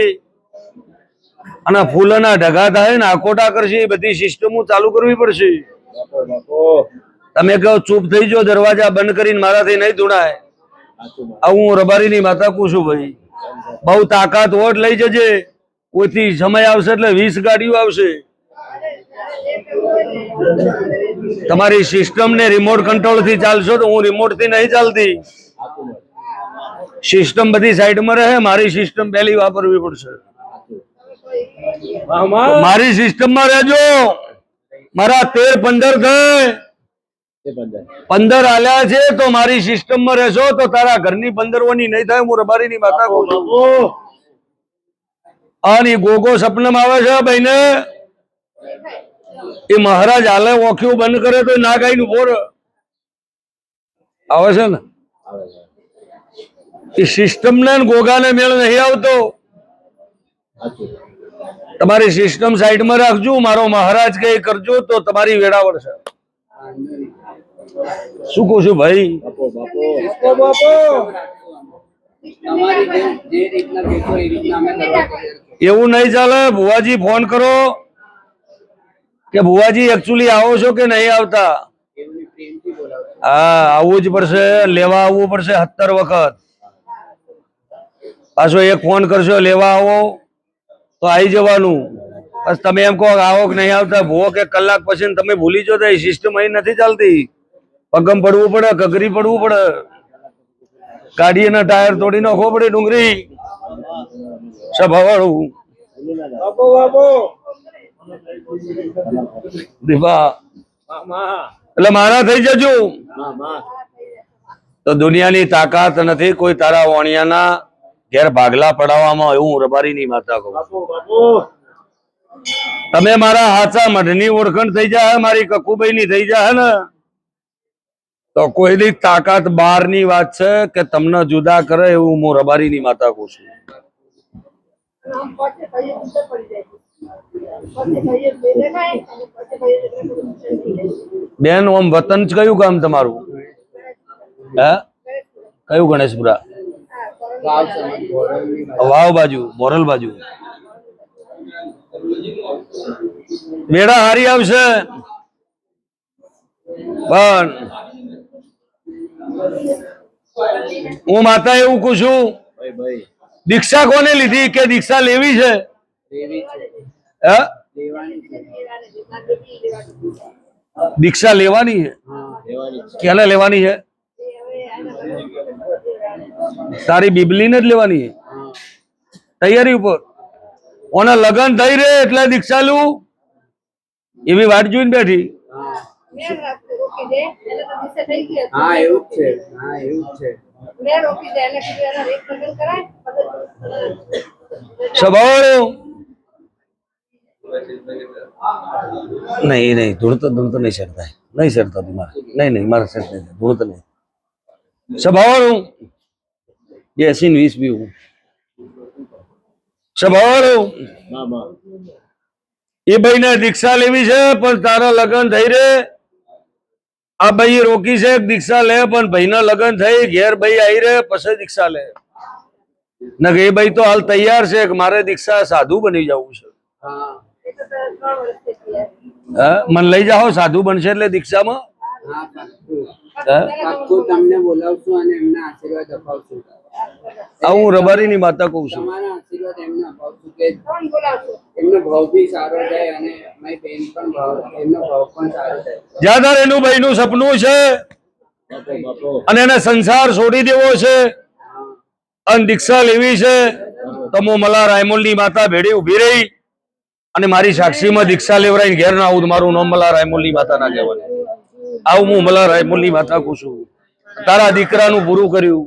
અને ફૂલના ઢગા થાય ને આકોટા કરશે. એ બધી સિસ્ટમો ચાલુ કરવી પડશે. તમે કહો ચૂપ થઈ જાઓ, દરવાજા બંધ કરીને મારાથી નહીં ધૂણાય. હું રબારી ની માતા કહું છું ભાઈ. બહુ તાકાત વોટ લઈ જજે. કોઈથી સમય આવશે એટલે 20 ગાડીઓ આવશે. તમારી સિસ્ટમ ને રિમોટ કંટ્રોલ થી ચાલશો તો હું રિમોટ થી નહીં ચાલતી. સિસ્ટમ બધી સાઈડમાં રહે. મારી સિસ્ટમ પહેલી વાપરવી પડશે. મારી સિસ્ટમ માં રહેજો. મારા 13-15 થાય 15 આલ્યા છે તો મારી સિસ્ટમ માં રહેશો તો તારા ઘરની 15 નહીં થાય. હું રબારી ની માતા કહું છું. અને ગોગો સપનામાં આવે છે ભાઈ ને. એ મહારાજ હાલે ઓખ્યું બંધ કરે તો ના ગાય નું બોર આવે છે ને. એ સિસ્ટમ ને ગોગાને મેળ નહીં આવતો. તમારી સિસ્ટમ સાઈડમાં રાખજો. મારો મહારાજ કઈ કરજો તો તમારી વેળાવળ છે. શું કહું છું ભાઈ? એવું નહીં ચાલે. ભુવાજી ફોન કરો કે ભુવાજી એકચ્યુઅલી આવો છો કે નહીં આવતા? હા આવવું જ પડશે. લેવા આવવું પડશે 17 વખત. પાછો એક ફોન કરશો લેવા આવો તો આવી જવાનું. બસ તમે એમ કહો આવો કે નહીં આવતા. ભૂવો કે કલાક પછી તમે ભૂલી જો તો એ સિસ્ટમ અહીં નથી ચાલતી. પગમ પડવું પડે, કગરી પડવું પડે, ગાડીના ટાયર તોડી નાખવો પડે. ડુંગરી સભાવાળું દીપા એટલે મારા થઈ જજો. તો દુનિયાની તાકાત નથી કોઈ તારા વાણિયાના ઘેર ભાગલા પડાવવામાં. એવું રબારી ની માતા કહું. તમે મારા હાચા મઢની ઓળખણ થઈ જાય, મારી કકુબાઈ ની થઈ જાય ને તો કોઈની તાકાત બહાર ની વાત છે કે તમને જુદા કરે. એવું હું રબારી ની માતા કહું છું. આમ પછી કહીએ તો પડી જાય પછી કહીએ બે દેખાય અને પછી કહીએ એટલે નુકસાન થઈ જાય બેન ઓમ વતન જ કયું ગામ તમારું? હે કયું? ગણેશપુરા વાવ સમાજ બોરલની બાજુ. વાવ બાજુ, બોરલ બાજુ. બેડા હારી આવશે પણ હું માતા એવું કહું છું, દીક્ષા કોને લીધી કે દીક્ષા લેવી છે? દેવી છે હે દેવાની છે દીક્ષા લેવાની છે? હા ક્યારે લેવાની છે? તારી બીબલીને જ લેવાની છે હા તૈયારી ઉપર. ઓના લગન થઈ રહે એટલે દીક્ષા લઉં એવી વાટ જોઈને બેઠી. હા મેં રોકી દે એટલે તો દિશે થઈ ગઈ હા એવું જ છે હા એવું જ છે મેં રોકી દે એટલે કીધું એના એક લગ્ન કરાય સ્વભાવ नहीं नहीं धुन तो नहीं चढ़ता है, नहीं चढ़ता तुम्हारा, नहीं नहीं मारा सेट नहीं धुन तो नहीं. स्वभाव हूँ ये ऐसी 20 भी हूँ स्वभाव हूँ. એ ભાઈને દીક્ષા લેવી છે પણ તારા લગ્ન થઈ રે. આ ભાઈ રોકી છે દીક્ષા લે પણ ભાઈના લગ્ન થઈ ઘેર ભાઈ આવી રે પછી દીક્ષા લે. ને એ ભાઈ તો હાલ તૈયાર છે કે મારે દીક્ષા સાધુ બની જવું છે. હા એ તો 3 વર્ષથી છે હા મને લઈ જાઓ સાધુ બનશે એટલે દીક્ષામાં. હા પાક્કું હા પાક્કું તમને બોલાવશું અને એમના આશીર્વાદ અપાવશું આ હું રબારીની માતા કહું છું. તમારા આશીર્વાદ એમને અપાવશું કે કોણ બોલાવશો એમનો ભાવ બી સારો થાય અને મારી બેન પણ ભાવ એમનો ભાવ પણ સારો થાય જ્યાદાર એનું ભાઈનું સપનું છે અને એને સંસાર છોડી દેવો છે અને દીક્ષા લેવી છે તો હું મલા રાયમોલની માતા ભેડી ઉભી રહી અને મારી સાક્ષીમાં દીક્ષા લેવરાઈને ઘેર ના આવું તો મારું નામ મલા રાયમોલની માતા ના કહેવાનું. આવું હું મલા રાયમોલની માતા કહું છું. તારા દીકરાનું પૂરું કર્યું,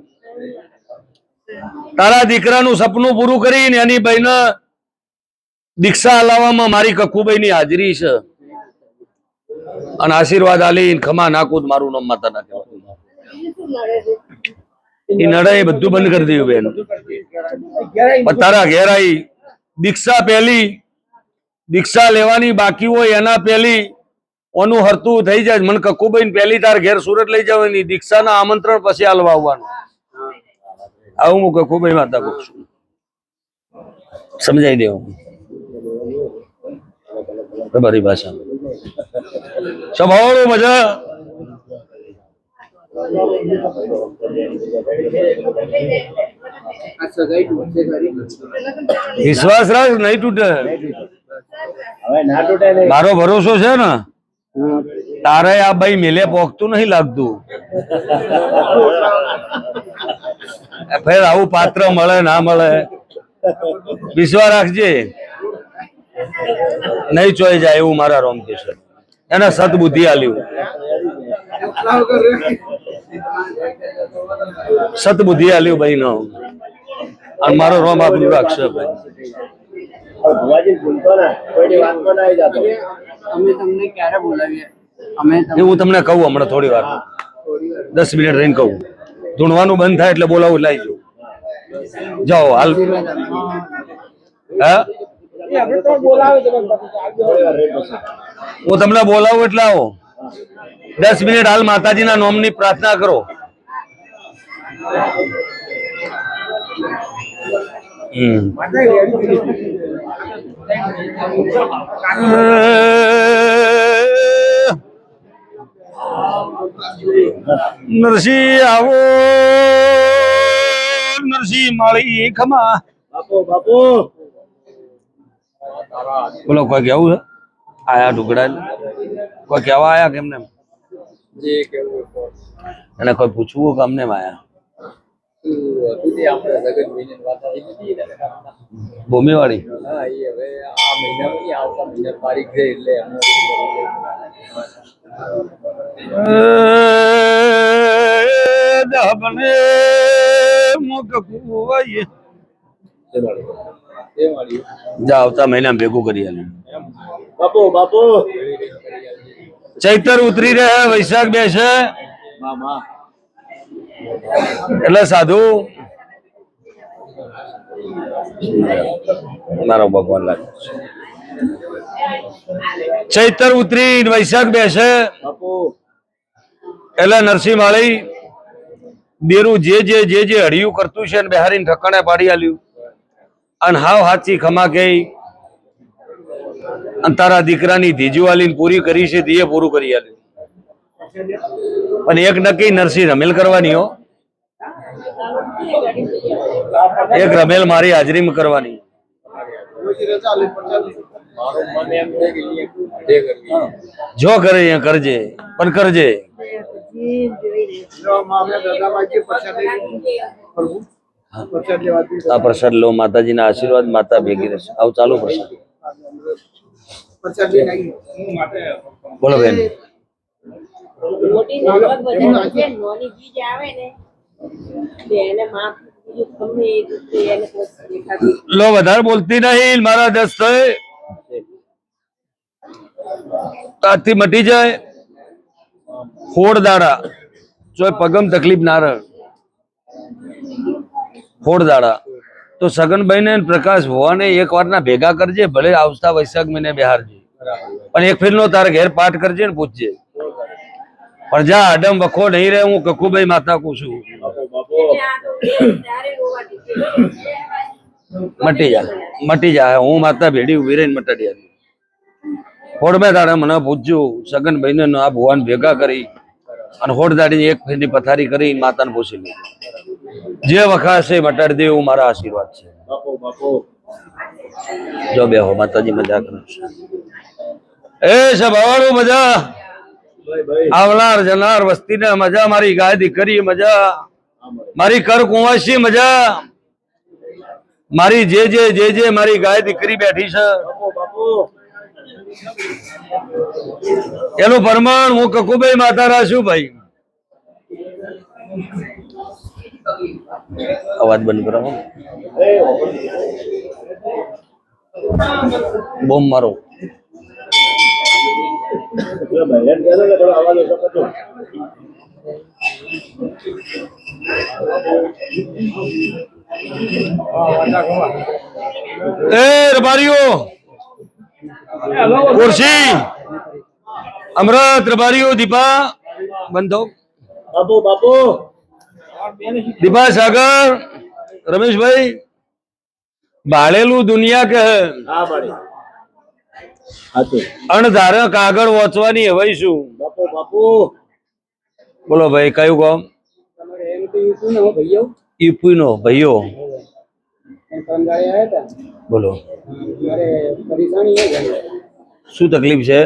તારા દીકરાનું સપનું પૂરું કરીને એની બહેને દીક્ષા હલાવવામાં મારી કકુબાઈની હાજરી છે અને આશીર્વાદ આલીને ખમા નાખું તો મારું નામ માતા ના કહેવાનું. બીજું શું નડે છે એ નડે એ બધું બંધ કરી દઉં બેન. પણ તારા ઘેર આવી દીક્ષા પહેલી દીક્ષા લેવાની બાકી હોય એના પહેલી ઓનું હરતું થઈ જાય. મને કકુબાઈ પહેલી તાર ઘેર સુરત લઈ જવાની દીક્ષાના આમંત્રણ પછી હાલવા આવવાનું. આવું હું કકુબાઈ માતા કહું છું. સમજાઈ દેવું તમારી ભાષા સ્વભાવ મજા. આ સગાઈ તૂટશે ખરી વિશ્વાસ રાખ નહીં તૂટે. હવે ના તૂટે નહીં. મારો ભરોસો છે ને. તારે આ ભાઈ મેલે પોખતું નહીં લાગતું. ફેર આવું પાત્ર મળે ના મળે વિશ્વાસ રાખજે નહીં ચોઈ જાય એવું મારા રોમ કે છે. એને સદબુદ્ધિ આલ્યું, સદબુદ્ધિ આલ્યું ભાઈ નો અને મારો રોમ આપણું રાખશે ભાઈ. ભુવાજી ભૂલતો ને કોઈની વાતમાં ના આવી જતો. અમે તમને ક્યારે બોલાવીએ અમે એ હું તમને કહું હમણાં થોડી વાર 10 મિનિટ રહીને કહું. ધૂણવાનું બંધ થાય એટલે બોલાવું લાવી જાઉં. જાઓ હાલ. હા હું તમને બોલાવું એટલે આવો. 10 મિનિટ હાલ માતાજીના નામની પ્રાર્થના કરો. નરસિંહ આવો, નરસિંહ માળી ખમા. બાપુ બાપુ બોલો કોઈ કેવું છે? આયા ઢુકડા કોઈ કેવા આયા કેમને? જે કેવું એને કોઈ પૂછવું કે અમને આયા? આપણે જગત મહિને વાત આવી હતી ને ભૂમિવાળી હા એ હવે આ મહિનામાં નહીં આવતા મહિના તારીખ છે એટલે બને મુખ કુવાઈએ જા આવતા મહિના ભેગું કરી આલ્યું. બાપુ બાપુ ચૈતર ઉતરી રહે વૈશાખ બેસે મામા એટલે સાધુ મારો ભગવાન લાગે છે. ચૈતર ઉતરી વૈશાખ બેસે બાપુ એટલે નરસિંહ માળી બેરું જે હડિયું કરતું છે ને બિહારીને ઠકાણે પાડી આલ્યું અને હાવ હાચી ખમા કે તારા દીકરાની ધીજુવાલીને પૂરી કરી છે તે પૂરું કરી આલ્યું. પણ એક નક્કી નરસિંહ રમેલ કરવાની હો, એક રમેલ મારી હાજરીમાં કરવાની. મારું મન એમ છે કે જે કરવી જો કરે અહીંયા કરજે પણ કરજે. આ પ્રસાદ લો, માતાજીના આશીર્વાદ, માતા ભેગી રહેશે. આવું ચાલુ પ્રસાદ. બોલો બેન. મોટી નવરત બજાર છે, નોની બીજ આવે ને એને માપ બીજું ગમે એ રીતે એને પોસ્ટ દેખાતી. લો વધારે બોલતી નહીં, મારા 10 થાય તાથી મટી જાય. ખોડ દાડા જો પગમ તકલીફ ના રહે, ખોડ દાડા તો સગનભાઈ ને પ્રકાશ ભવાને એક વાર ના ભેગા કરજે. ભલે આવતા વૈશાખ મહિને બિહારજે, પણ એક ફેર નો તારે ઘેર પાઠ કરજે ને પૂછજે. પણ જા અડમ વખો નહીં રહે. હું કકુભાઈ માતા કુ છું. મટી જાય. હું માતા ભેડી ઉભી રહીને મટાડી આવી. હોડ બે દાડે મને પૂછ્યું સગનભાઈ ને આ ભુવાન ભેગા કરી અને હોડ દાડી એક ફેરની પથારી કરી માતાને પૂછી લીધું. જે વખાશે મટાડી દે એવું મારા આશીર્વાદ છે. જો બેહો, માતાજી મજા કરે છે. એ સભાવાળું મજા, આવનાર જનાર વસ્તીને મજા, મારી ગાય દીકરી મજા, મારી કર કુંવાસી મજા, મારી જે મારી ગાય દીકરી બેઠી છે એનું પ્રમાણ હું કકુભાઈ માતા રાશું. ભાઈ અવાજ બંધ કરો, બોમ્બ મારો. એ રબારીઓ ખુરશી અમૃત, રબારીઓ દીપા બંધો, બાપુ બાપુ દીપા સાગર, રમેશભાઈ ભાળેલું દુનિયા કે હા ભાઈ હાચું અણધારે કાગળ વાંચવાની હવાય શું. બાપુ બાપુ બોલો ભાઈ કયું ગામ? તમારે એમ તો યુટ્યુબ ને ભાઈઓ ઈપી નો ભાઈઓ. પરમગાળી આવ્યા હતા. બોલો મારે પરેશાની એ જ શું તકલીફ છે?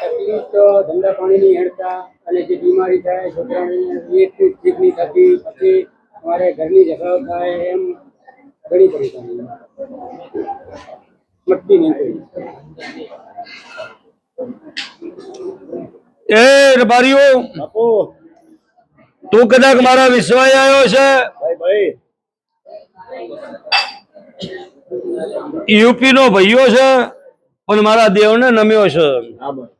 તકલીફ તો ધંધા પાણીની હેડતા અને જે બીમારી થાય છોકરાઓની એક ઠીક નહીં થતી, પછી અમારે ઘરની ઝઘડો થાય, એમ ઘણી પરેશાની મટતી નહીં કોઈ. એ રબારીઓ બાપુ તું કદાચ મારા વિશ્વાસ આવ્યો છે. ભાઈ યુપી નો ભાઈઓ છે પણ મારા દેવને નમ્યો છે. હા ભાઈ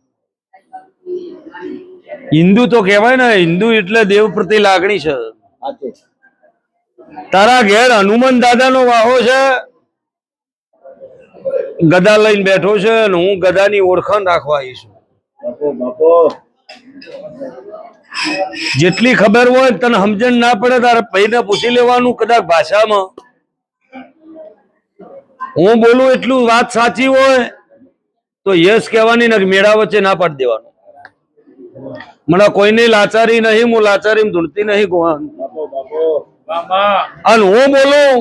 હિન્દુ તો કહેવાય ને, હિન્દુ એટલે દેવ પ્રતિ લાગણી છે. હાચું તારા ઘેર હનુમાન દાદાનો વાહો છે, ગદા લઈને બેઠો છે અને હું ગદાની ઓળખાણ રાખવા આવી છું. બાપુ બાપુ જેટલી ખબર હોય તને સમજણ ના પડે તારે ભાઈને પૂછી લેવાનું. કદાચ ભાષામાં હું બોલું એટલું વાત સાચી હોય તો યસ કહેવાની ને મેળા વચ્ચે ના પાડી દેવાનું. મને કોઈની લાચારી નહીં, હું લાચારી ધૂણતી નહીં ગોવાન. બાપુ બાપુ મામા અને હું બોલું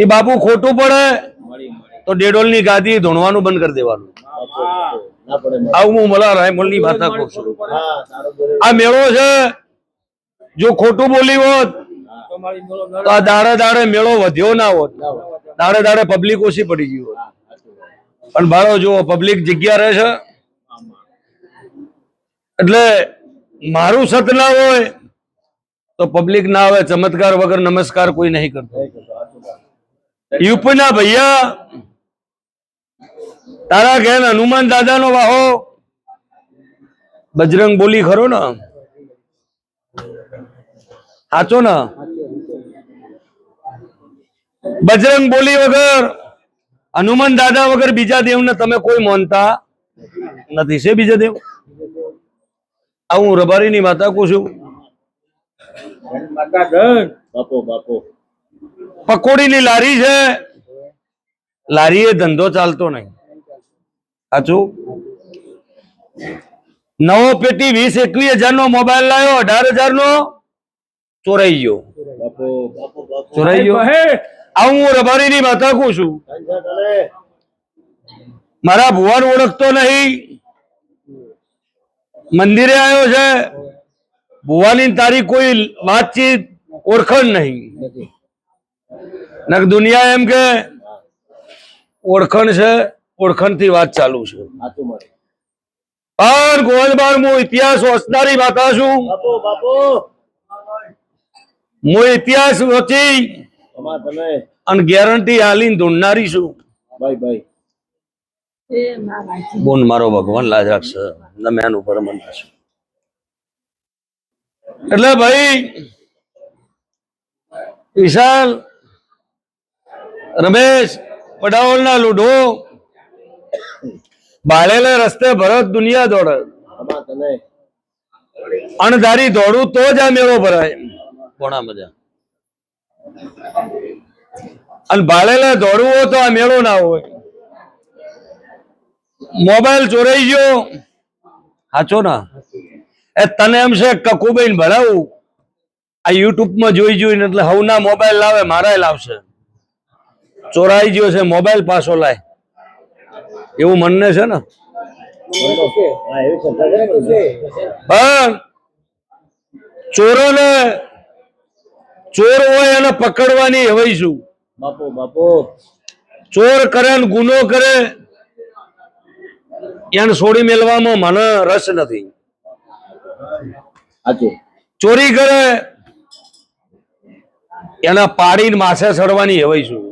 એ બાપુ ખોટું પડે મળી તો ડેડોલની ગાદી ધૂણવાનું બંધ કરી દેવાનું. ના પડે આવું હું મલા રાયમોલની માતા કહું છું. હા તારો બોલે આ મેળો છે, જો ખોટું બોલી હોત તો મારી બોલો તો આ દાડે દાડે મેળો વધ્યો ના હોત. દાડે દાડે પબ્લિક ઓછી પડી ગઈ હોત. પણ ભાડો જો પબ્લિક જગ્યા રહે છે એટલે મારું સત ના હોય તો પબ્લિક ના આવે. ચમત્કાર વગર નમસ્કાર કોઈ નહીં કરતો. યુપીના ભૈયા તારા ઘેર હનુમાન દાદાનો વાહો બજરંગ બોલી ખરો ને? સાચો ને? બજરંગ બોલી વગર, હનુમાન દાદા વગર બીજા દેવને તમે કોઈ માનતા નથી. છે બીજા દેવ? આ હું રબારીની માતા કહું છું. માતા ધન બાપો બાપો પકોડીની લારી છે, લારી એ ધંધો ચાલતો નહીં. સાચું? નવો પેટી 20-21 હજારનો મોબાઈલ લાવ્યો, 18,000 નો ચોરાઈ ગયો. બાપો બાપો બાપો ચોરાઈ ગયો. આ હું રબારીની માતા કહું છું. મારા ભુવાન ઓળખતો નહીં, મંદિરે આવ્યો છે, ભુવાની તારી કોઈ વાતચીત ઓળખણ નહીં. નક દુનિયા એમ કે ઓળખણ છે, ઓળખણ થી વાત ચાલુ છે. સાચું મળે પણ ગોવલબાર હું ઇતિહાસ વાંચનારી માતા છું. બાપો બાપો હું ઇતિહાસ વાંચી અમાર તમે અને ગેરંટી હાલીને ધૂંઢનારી છું. ભાઈ ભાઈ બોન મારો ભગવાન લાજ રાખશે, તમે આનું ઉપર મનતા છો. એટલે ભાઈ વિશાલ, રમેશ, પડાવલના લૂઢો, બાળેલા રસ્તે ભરત દુનિયા દોડે. અમાર તમે અણધારી દોડું તો જ આ મેળો ભરાય. કોણા મજા. અને બાળેલા દોડવું હોય તો આ મેળો ના હોય. મોબાઈલ ચોરાઈ ગયો, સાચો ના? એ તને એમ છે કકુબાઈને ભરાવું, આ યુટ્યુબ માં જોઈ જોઈને, એટલે હવના મોબાઈલ લાવે, મારા લાવશે. ચોરાઈ ગયો છે, મોબાઈલ પાછો લાય, એવું મનને છે ને. હા એવી શ્રદ્ધા છે ને બધી. પણ ચોરોને, ચોર હોય એને પકડવાની હવાઈ શું? બાપો બાપો ચોર કરે ને ગુનો કરે એને છોડી મેળવામાં મને રસ નથી. સાચું ચોરી કરે એના પાડીને માથે ચડવાની હવાઈ શું?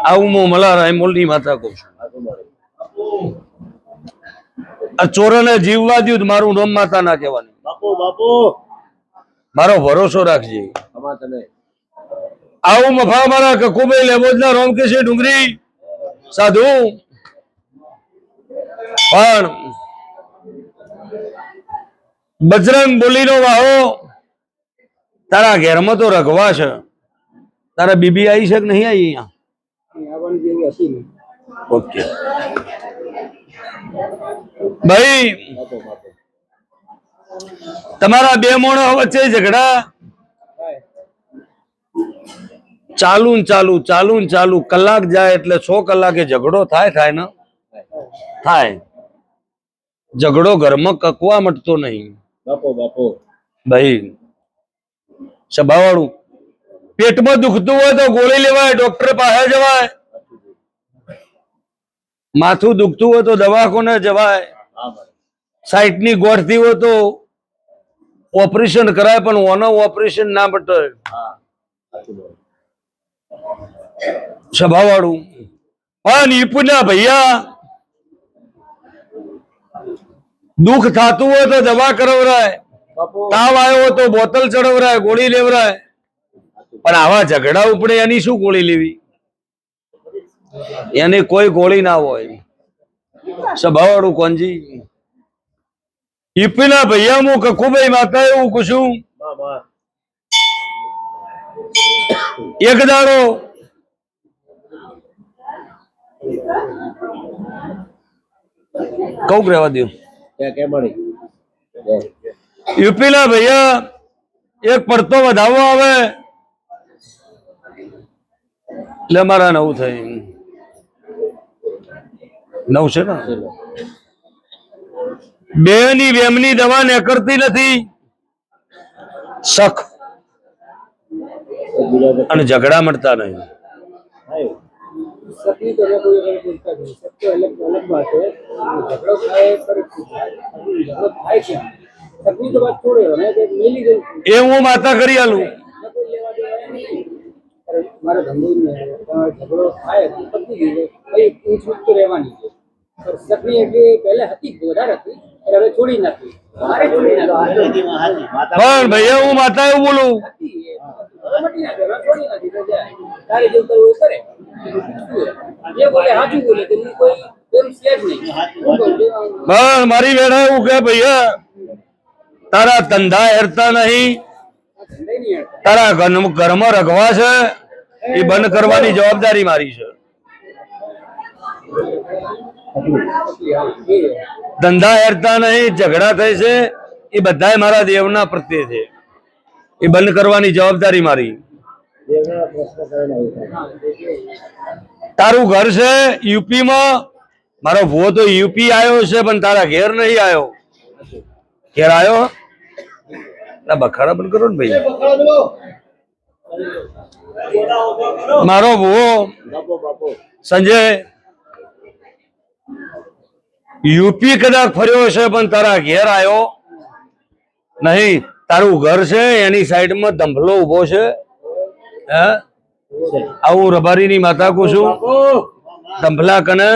આવું હું મલારાય મોલની માતા કહું છું. સાચું મળે આ ચોરોને જીવવા દ્યું તો મારું નામ માતા ના કહેવાનું. બાપો બાપો મારો ભરોસો રાખજે. અમાર તમે આવું મફા મારા કકુભાઈ લેબોદના રોમકેશી ડુંગરી સાધુ. પણ બજરંગ બોલીનો વાહો તારા ઘેરમાં તો રઘવા છે. તારા બીબી આવી છે કે નહીં આવી? અહીંયા આવવાની જેવી હતી નહીં. ઓકે ભાઈ, બાપો બાપો તમારા બે મોણો વચ્ચે ઝઘડા ચાલુ ને ચાલુ, ચાલુ ને ચાલુ, કલાક જાય એટલે 6 કલાકે ઝઘડો થાય ને થાય. ઝઘડો ઘરમાં કકવા મટતો નહીં. બાપો બાપો ભાઈ સભાવાળું, પેટમાં દુખતું હોય તો ગોળી લેવાય, ડોક્ટર પાસે જવાય. માથું દુખતું હોય તો દવાખાને જવાય. હા ભાઈ સાઈટની ગોઠતી હોય તો ઓપરેશન કરાય, પણ ઓનો ઓપરેશન ના બટે. હા સાચું મળે સભાવાળું. પણ ઈપુના ભૈયા દુઃખ થતું હોય તો દવા કરવરાય, બાપો તાવ આવ્યો હોય તો બોતલ ચડવરાય, ગોળી લેવરાય. પણ આવા ઝઘડા ઉપડે એની શું ગોળી લેવી? એની કોઈ ગોળી ના હોય. સભાવાળું કોણજી, ઈપીના ભૈયા હું કકુભાઈ માતા એવું કુશું. બા બા એક દાડો કઉક રહેવા દો. ક્યાં કેમ મળી યુપીના ભૈયા એક પડતો વધાવો આવે એટલે મારા 9 થઈ. 9 છે ને? 2 ની વેમની દવા નીકળતી નથી. શખ અને ઝઘડા મળતા નહીં. સતની તો અમે કોઈ વખત બોલતા જ નહીં. સત તો અલગ અલગ વાત છે. ઝઘડો થાય પરિસ્થિતિ. ઝઘડો થાય ક્યાં? સતની તો વાત છોડે ને કે મેલી ગઈ. એ હું માતા કરી આલું. ન કોઈ લેવા દેવા નહીં. અરે મારો ધંધો જ નહીં. તમારો ઝઘડો થાય તો પતી ગઈ. કઈ ઊંચ ઊંચ તો રહેવાની છે. પણ સતની એટલી પહેલા હતી જ, વધારે હતી, પણ હવે છોડી નાખી. મારે છોડી નાખી. પણ ભૈયા હું માતા એવું બોલું હતી એ. મટી નાખે, હવે છોડી નાખી તો જાય. તારે જેવું કરવું એ કરે. જે બોલે સાચું બોલે તેનું કોઈ એમ છે જ નહીં. હું કહું છું, પણ મારી વેળા એવું કે ભૈયા તારા ધંધા હેરતા નહીં આ ધંધે નહીં હેડતા. તારા ઘરમાં રખવા છે એ બંધ કરવાની જવાબદારી મારી છે. ધંધા હેરતા નહીં, ઝઘડા થાય છે એ બધાય મારા દેવના પ્રત્યે છે, એ બંધ કરવાની જવાબદારી મારી. તારું ઘર છે યુપીમાં, મારો ભૂવો તો યુપી આવ્યો છે પણ તારા ઘેર નહીં આવ્યો. ઘેર આવ્યો બખાડા બંધ કરો ને ભાઈ. મારો ભૂવો સંજય યુપી કદાચ ફર્યો છે પણ તારા ઘેર આવ્યો નહીં. તારું ઘર છે એની સાઈડમાં ધંભલો ઉભો છે. હે આવું રબારીની માતા કહું છું. ધંભલા કને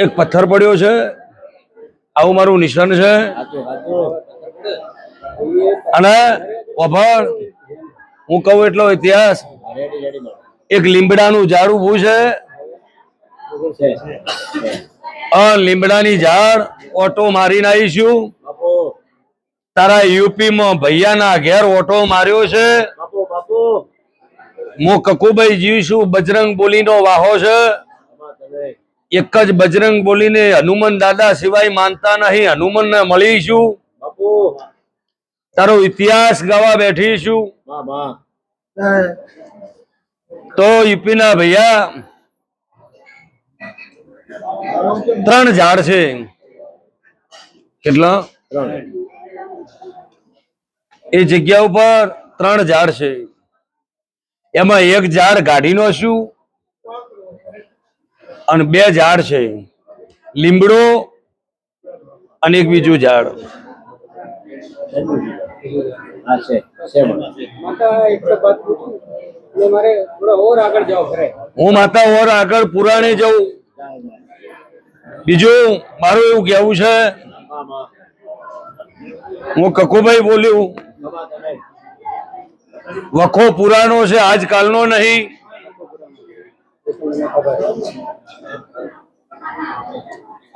એક પથ્થર પડ્યો છે, આવું મારું નિશાન છે. અને વભાણ હું કહું એટલો ઇતિહાસ, એક લીમડાનું ઝાડ ઉભું છે. લીમડાની ઝાડ ઓટો મારીને આવીશું. તારા યુપીમાં ભૈયાના ઘેર ઓટો માર્યો છે. હું કકુભાઈ જીવીશું બજરંગ બોલીનો વાહો છે. એક જ બજરંગ બોલીને હનુમાન દાદા સિવાય માનતા નહીં. હનુમાનને મળીશું, તારો ઇતિહાસ ગાવા બેઠીશું. તો યુપીના ભૈયા 3 ઝાડ છે. કેટલા? એ જગ્યા ઉપર 3 ઝાડ છે. એમાં એક ઝાડ ગાડીનો શું અને 2 ઝાડ છે લીમડો અને એક બીજું ઝાડ. માતા એક તો વાત પૂછું એટલે મારે થોડા ઓર આગળ જાવ ખરે. હું માતા ઓર આગળ પુરાણે જઉં. બીજું મારું એવું કહેવું છે, હું કકુભાઈ બોલ્યું, વખો પુરાણો છે આજકાલનો નહીં.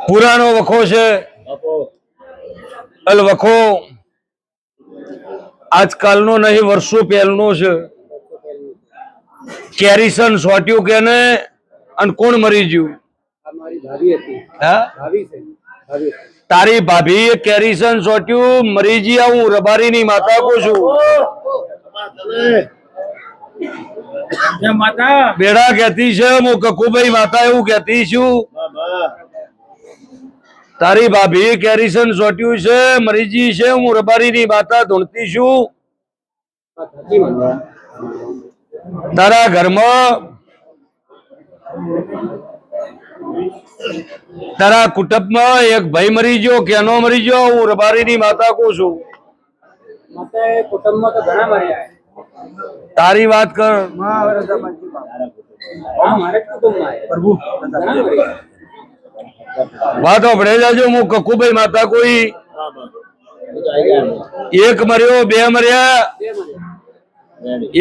પુરાણો વખો છે. વખો આજકાલનો નહીં, વર્ષો પહેલનો છે. કેરીસન સોટ્યું કે ને અને કોણ મરી ગયું? આ મારી ભાભી હતી. હા ભાભી છે. ભાભી હતી. તારી ભાભી કેરીસન સોટ્યું મરી ગયા. હું રબારીની માતા કહું છું. બેડા કહેતી છે, હું કકુભાઈ માતા એવું કહેતી છું. તારી ભાભી કેરીસન સોટ્યું છે મરીજી છે. હું રબારીની માતા ધૂણતી છું. વાત સાચી માતા. તારા ઘરમાં તારા કુટુંબમાં એક ભાઈ મરી ગયો, કેનો મરી ગયો? હું રબારીની માતા કહું છું. માતા એ કુટુંબમાં તો ઘણા મર્યા. તારી વાત કર. હા મારે જ કુટુંબમાં પ્રભુ ઘણા મર્યા. વાત ભળે જાજો. હું કકુભાઈ માતા કોઈ એક મર્યો, 2 મર્યા, બે મર્યા.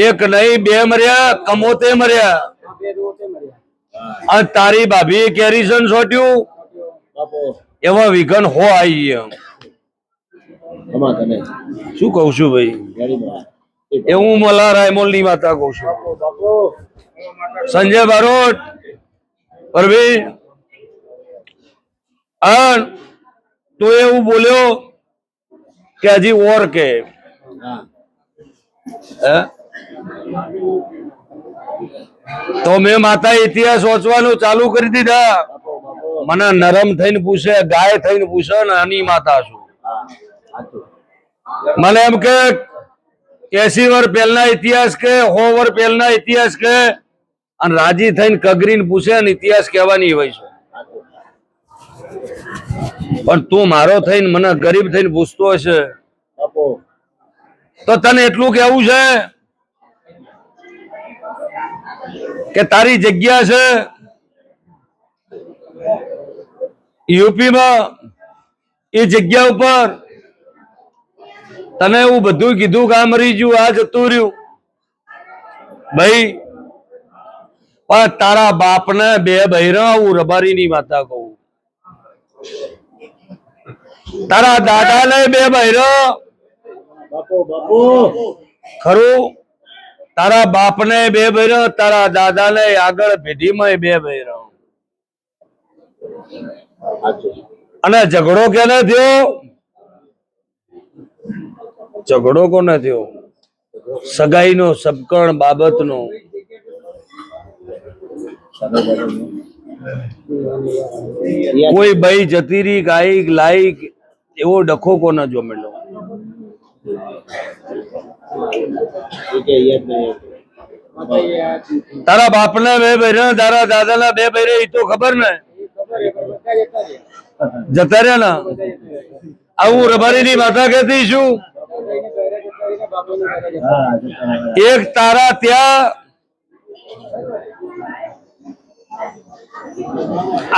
એક નહીં 2 મર્યા, કમોતે મર્યા. આ બે રોતે મર્યા. અને તારી ભાભી કેરીસન સોટ્યું એવા વિઘન હો આવી ગયા. શું કઉ છું ભાઈ? એ હું મલા રાયમોલ ની માતા કઉ છું. સંજય બારોટ પરવીન તો એવું બોલ્યો કે હજી ઓર કે હે? તો મેં માતા ઇતિહાસ વાંચવાનું ચાલુ કરી દીધા. મને નરમ થઈને પૂછે, ગાય થઈને પૂછે ને આની માતા છું. મને એમ કે 80 વર્ષ પહેલના ઇતિહાસ કે 100 વર્ષ પહેલના ઇતિહાસ કે અને રાજી થઈને કગરીને પૂછે ને ઇતિહાસ કહેવાની હોય છે. પણ તું મારો થઈને મને ગરીબ થઈને પૂછતો હશે તો તને એટલું કેવું છે કે તારી જગ્યા છે યુપીમાં, એ જગ્યા ઉપર તને એવું બધું કીધું કે આ મરી ગયું, આ જતું રહ્યું ભાઈ, પણ તારા બાપને બે બૈરા હું રબારીની માતા કહું, તારા દાદાને બે બૈરા બાપુ બાપુ ખરું, તારા બાપને બે બૈરા, તારા દાદાને આગળ પેઢીમાં બે બૈરા. અને ઝઘડો કેને થયો? ઝઘડો કોને થયો? સગાઈનો, સબકણ બાબતનો. કોઈ ભાઈ જતી રહી ગાયક લાયક એવો ડખો કોને જોમેલો? તારા બાપને બે બૈરા, તારા દાદાના બે બૈરા, એ તો ખબર ને, જતા રહ્યા ને. આવું રબારીની માતા કહેતી છું. એક તારા ત્યાં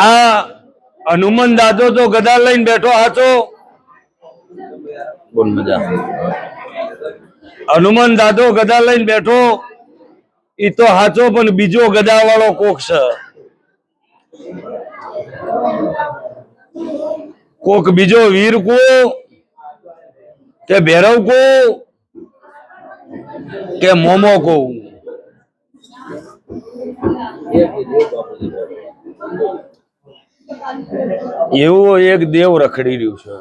આ હનુમાન દાદો તો ગદા લઈને બેઠો હાચો. બોલ મજા. હનુમાન દાદો ગદા લઈને બેઠો ઈ તો હાચો, પણ બીજો ગદા વાળો કોક છે. કોક બીજો વીર કો કે ભૈરવ કો કે મોમો કો, એવું એક દેવ રખડી રહ્યું છે.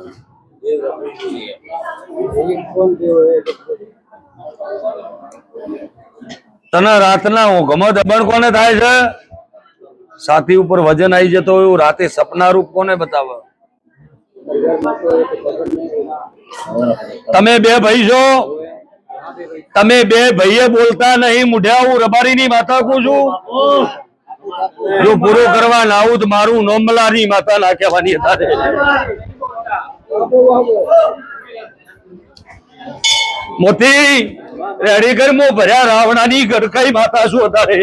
તને રાતના ઊંઘમાં દબાણ કોને થાય છે? છાતી ઉપર વજન આવી જતો હોય એવું રાતે સપના રૂપ કોને બતાવે? તમે બે ભાઈ છો, તમે બે ભાઈએ બોલતા નહીં મુઢ્યા. હું રબારીની માતા કહું છું. જો પૂરું કરવા ના આવું તો મારું નોમલાની માતા ના કહેવાની તારે. મોતી રેડી કર, મો ભર્યા રાવણાની ગરકાઈ માતા શું તારે?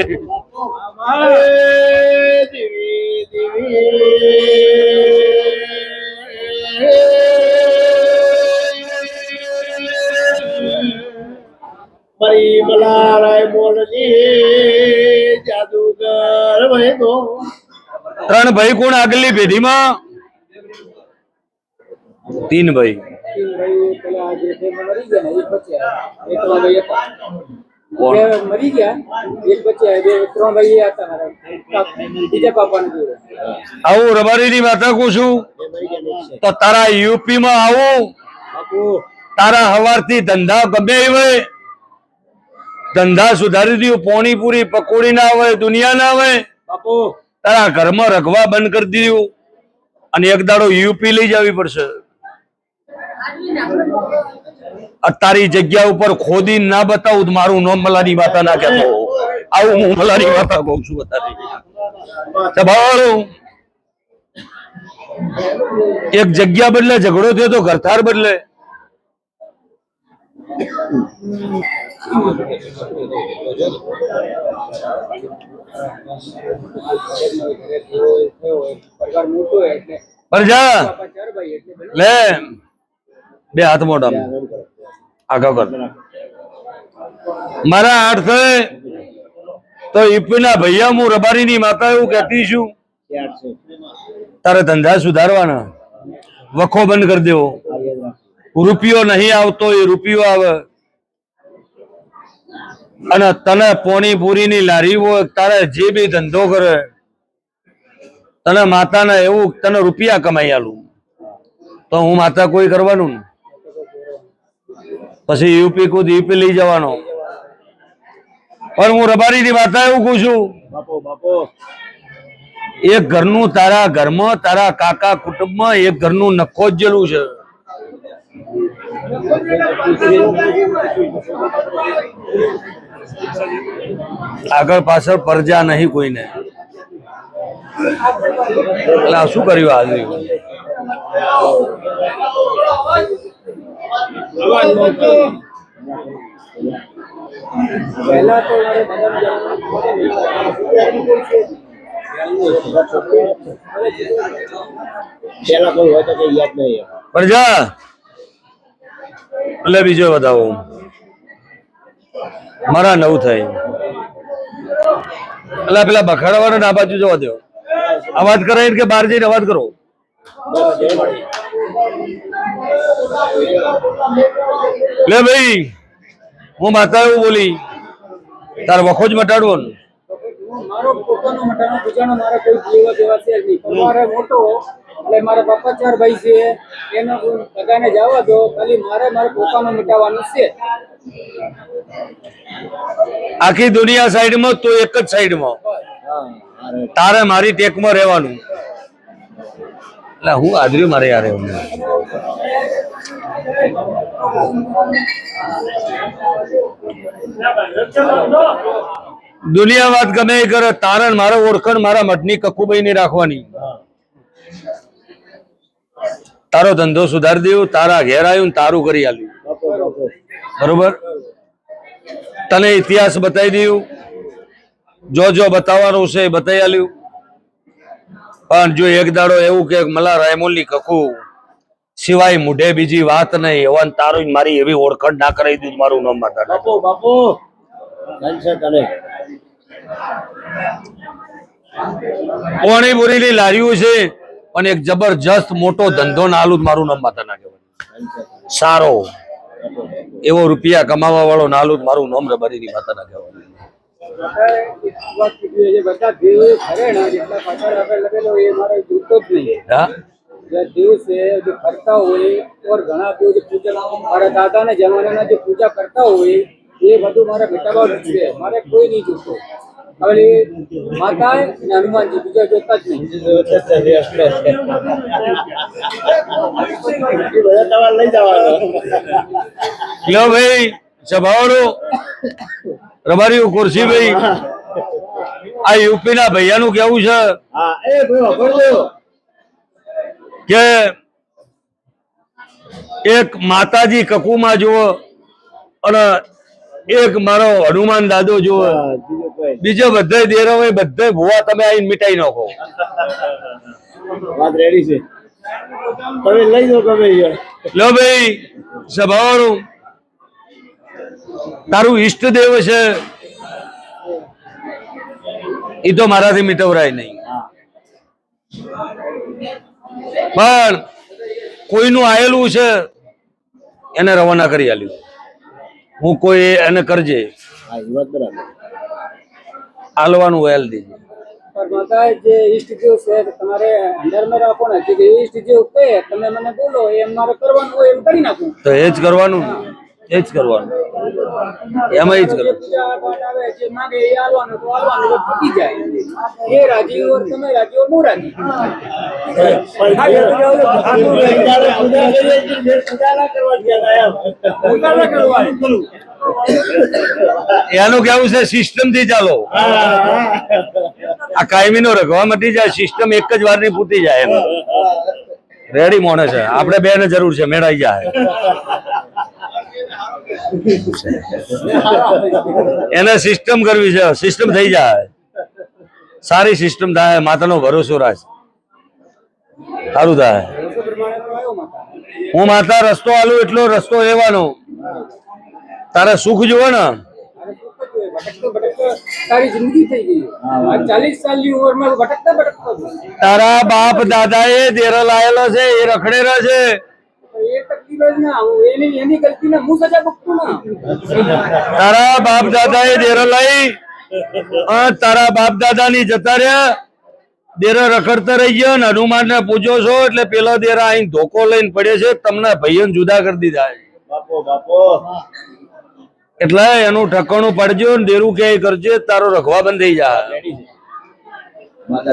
ત્રણ ભાઈ કોણ આગળની પેઢીમાં? तीन भाई मरी गया एक बच्चे है त्रण भाई आता बीजा पापा ने આવું રબારીની માતા કહું છું. તો તારા યુપી માં આવું, તારા હવારથી ધંધા ગમે હોય, ધંધા સુધારી દઉં, પાણીપુરી પકોડી ના આવે, દુનિયા ના આવે, તારા ઘરમાં રખવા બંધ કરી દીધું અને એક દાડો યુપી લઈ જવી પડશે. તારી જગ્યા ઉપર ખોદી ના બતાવું તો મારું નામ મલાની માતા ના કહેતો. આવું હું મલાની માતા કહું છું. બતાવી એક જગ્યા બદલે ઝઘડો થયો તો ઘરથાર બદલે. પરજા લે બે હાથ મોઢા આગળ કર. મારા અર્થ તો યુપીના ભૈયા હું રબારીની માતા એવું કહેતી છું. તારે ધંધા સુધારવાના, વખો બંધ કરી દેવો. રૂપિયો નહીં આવતો એ રૂપિયો આવે. અને તને પાણીપુરીની લારી હોય, તારે જે બી ધંધો કરે, તને માતાને એવું તને રૂપિયા કમાઈ આલું તો હું માતા કોઈ કરવાનું ને. પછી યુપી કુદ યુપી લઈ જવાનો. પણ હું રબારીની માતા એવું કહું છું, એક ઘરનું તારા ઘરમાં, તારા કાકા કુટુંબમાં એક ઘરનું નખો જ જેલું છે. આગળ પાછળ પરજા નહીં કોઈને. એટલે આ શું કર્યું આજે? पहला तो પેલા કોઈ હોય તો કઈ યાદ નહીં. પણ જા એટલે બીજો બતાવો મારા 9 થાય એટલે પેલા બખાડવાના ના બાજુ જવા દો અવાજ કરાય કે બહાર જઈને અવાજ કરો લે ભાઈ હું માતા એવું બોલી તાર વખો જ મટાડવો ને મારો પોતાનો મટાનો પૂજાનો મારા કોઈ જીવા દેવા છે જ નહીં તમારે મોટો એટલે મારા પપ્પા 4 ભાઈ છે એનો બધાને જવા દો ખાલી મારે પોતાનો મટાવવાનું છે આખી દુનિયા સાઈડમાં તો એક જ સાઈડમાં તારે મારી ટેકમાં રહેવાનું એટલે હું આદર્યું મારે યાર એવું દુનિયા વાત ગમે એ કરે તારણ મારે ઓળખણ મારા મઠની કકુભાઈ ની રાખવાની તારો ધંધો સુધારી દેવું તારા ઘેર આવ્યું ને તારું કરી આલ્યું બરોબર તને ઇતિહાસ બતાવી દઉં જો બતાવવાનું છે એ બતાવી આલ્યું પણ જો એક દાડો એવું કે મલા રાયમોલ ની કકુ સિવાય મુઢે બીજી વાત નહીં એવા તારું મારી એવી ઓળખણ ના કરાવી દીધું મારું નામ માતા બાપુ બાપુ છે તને પોણી બોરીલી લારીઓ છે પણ એક જબરજસ્ત મોટો ધંધો નાલું મારું નામ માતા ના કહેવાય સારો એવો રૂપિયા કમાવા વાળો નાલું મારું નામ રબારીની માતા ના કહેવાય બધા દેવ ખરે ને જેટલા પાછળ આપણે લગેલો એ મારે જોતો જ નહીં હા જે દેવ છે જે કરતા હોય ઓર ઘણા દેવ જે પૂજા મારા દાદાના જમાનાના જે પૂજા કરતા હોય એ બધું મારા બેટામાં છે મારે કોઈ નહીં જોતો હવે માતા અને હનુમાનજી બીજા જોતા જ નહીં બધા તમારે લઈ જવાનો લ્યો ભાઈ સભાવાળો રબારી ખુરશી ભાઈ આ યુપી ના ભૈયાનું કેવું છે હા એ ભાઈ વાપરજો કે એક માતાજી કકુમાં જુઓ અને એક મારો હનુમાન દાદો જુઓ બીજું કોઈ બીજો બધા દેરો હોય બધા ભુવા તમે આવીને મિટાઈ નાખો વાત રેડી છે તમે લઈ જાઓ ગમે યાર લો ભાઈ સભાવાળું તારું ઈષ્ટદેવ છે એ તો મારાથી મિટવરાય નહીં પણ કોઈનું આયેલું છે એને રવાના કરી આલ્યું હું કોઈ એને કરજે હા એ વાત બરાબર આલવાનું વહેલ દેજે पर माता जे इष्ट देव છે તમારે અંદરમાં રાખો ને જે ઇષ્ટ દેવ કહે તમે મને બોલો એ મારે કરવાનું હોય એમ કરી નાખું તો એ જ કરવાનું ને એ જ કરવાનું એમાં એ જ કરવાનું પૂજા પાઠ આવે જે માંગે એ આલવાનું તો આલવાનું તો પતી જાય એ રાજી ઓર તમે રાજી ઓર હું રાજી એનું કેવું છે સિસ્ટમ થી ચાલો આ કાયમી નો રખવા મટી જાય સિસ્ટમ એક જ વાર ની પૂટી જાય એમ રેડી મોને છે આપણે બે ને જરૂર છે મેળાઈ જાય એને સિસ્ટમ કરવી છે સિસ્ટમ થઈ જાય સારી સિસ્ટમ થાય માતાનો ભરોસો રાખ સારું થાય પ્રમાણે તો આવ્યો માતા હું માતા રસ્તો આલું એટલો રસ્તો રહેવાનો તારે સુખ જોવે ને ભટકતો ભટકતો તારી જિંદગી થઈ ગઈ 40 સાલની ઉંમરમાં ભટકતા ભટકતો તારા બાપ દાદાએ દેરો લાયેલો છે એ રખડેલો છે એ તકલીફ જ ના હું એની ગલતી ના હું સજા ભોગતું ના તારા બાપ દાદાએ દેરો લઈ તારા બાપ દાદાની જતા રહ્યા દેરો રખડતા રહી ગયો ને હનુમાન ને પૂજો છો એટલે પેલો દેરા અહીં ધોકો લઈને પડ્યો છે તમને ભાઈઓને જુદા કરી દીધા બાપો બાપો એટલે એનું ઠકાણું પડજો ને દેરું કે કરજે તારો રખવા બંધ થઈ જાય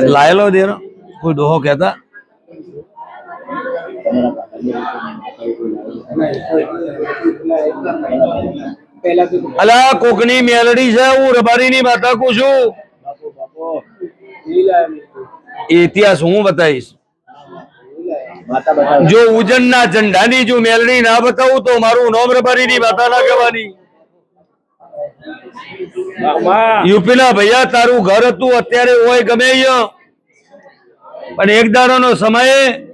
લાયેલો દેરો કોઈ ડોહો કહેતા પહેલા તો અલા કોકની મેલડી છે હું રબારીની માતા કહું છું બાપો બાપો લીલા એ ઇતિહાસ હું બતાવીશ માતા બતાવો જો ઉજનના ઝંડાની જો મેલડી ના બતાવું તો મારું નામ રબારીની માતા ના કહેવાની યુપી ના ભૈયા તારું ઘર હતું અત્યારે હોય ગમે અહીંયા પણ એક દાડાનો સમય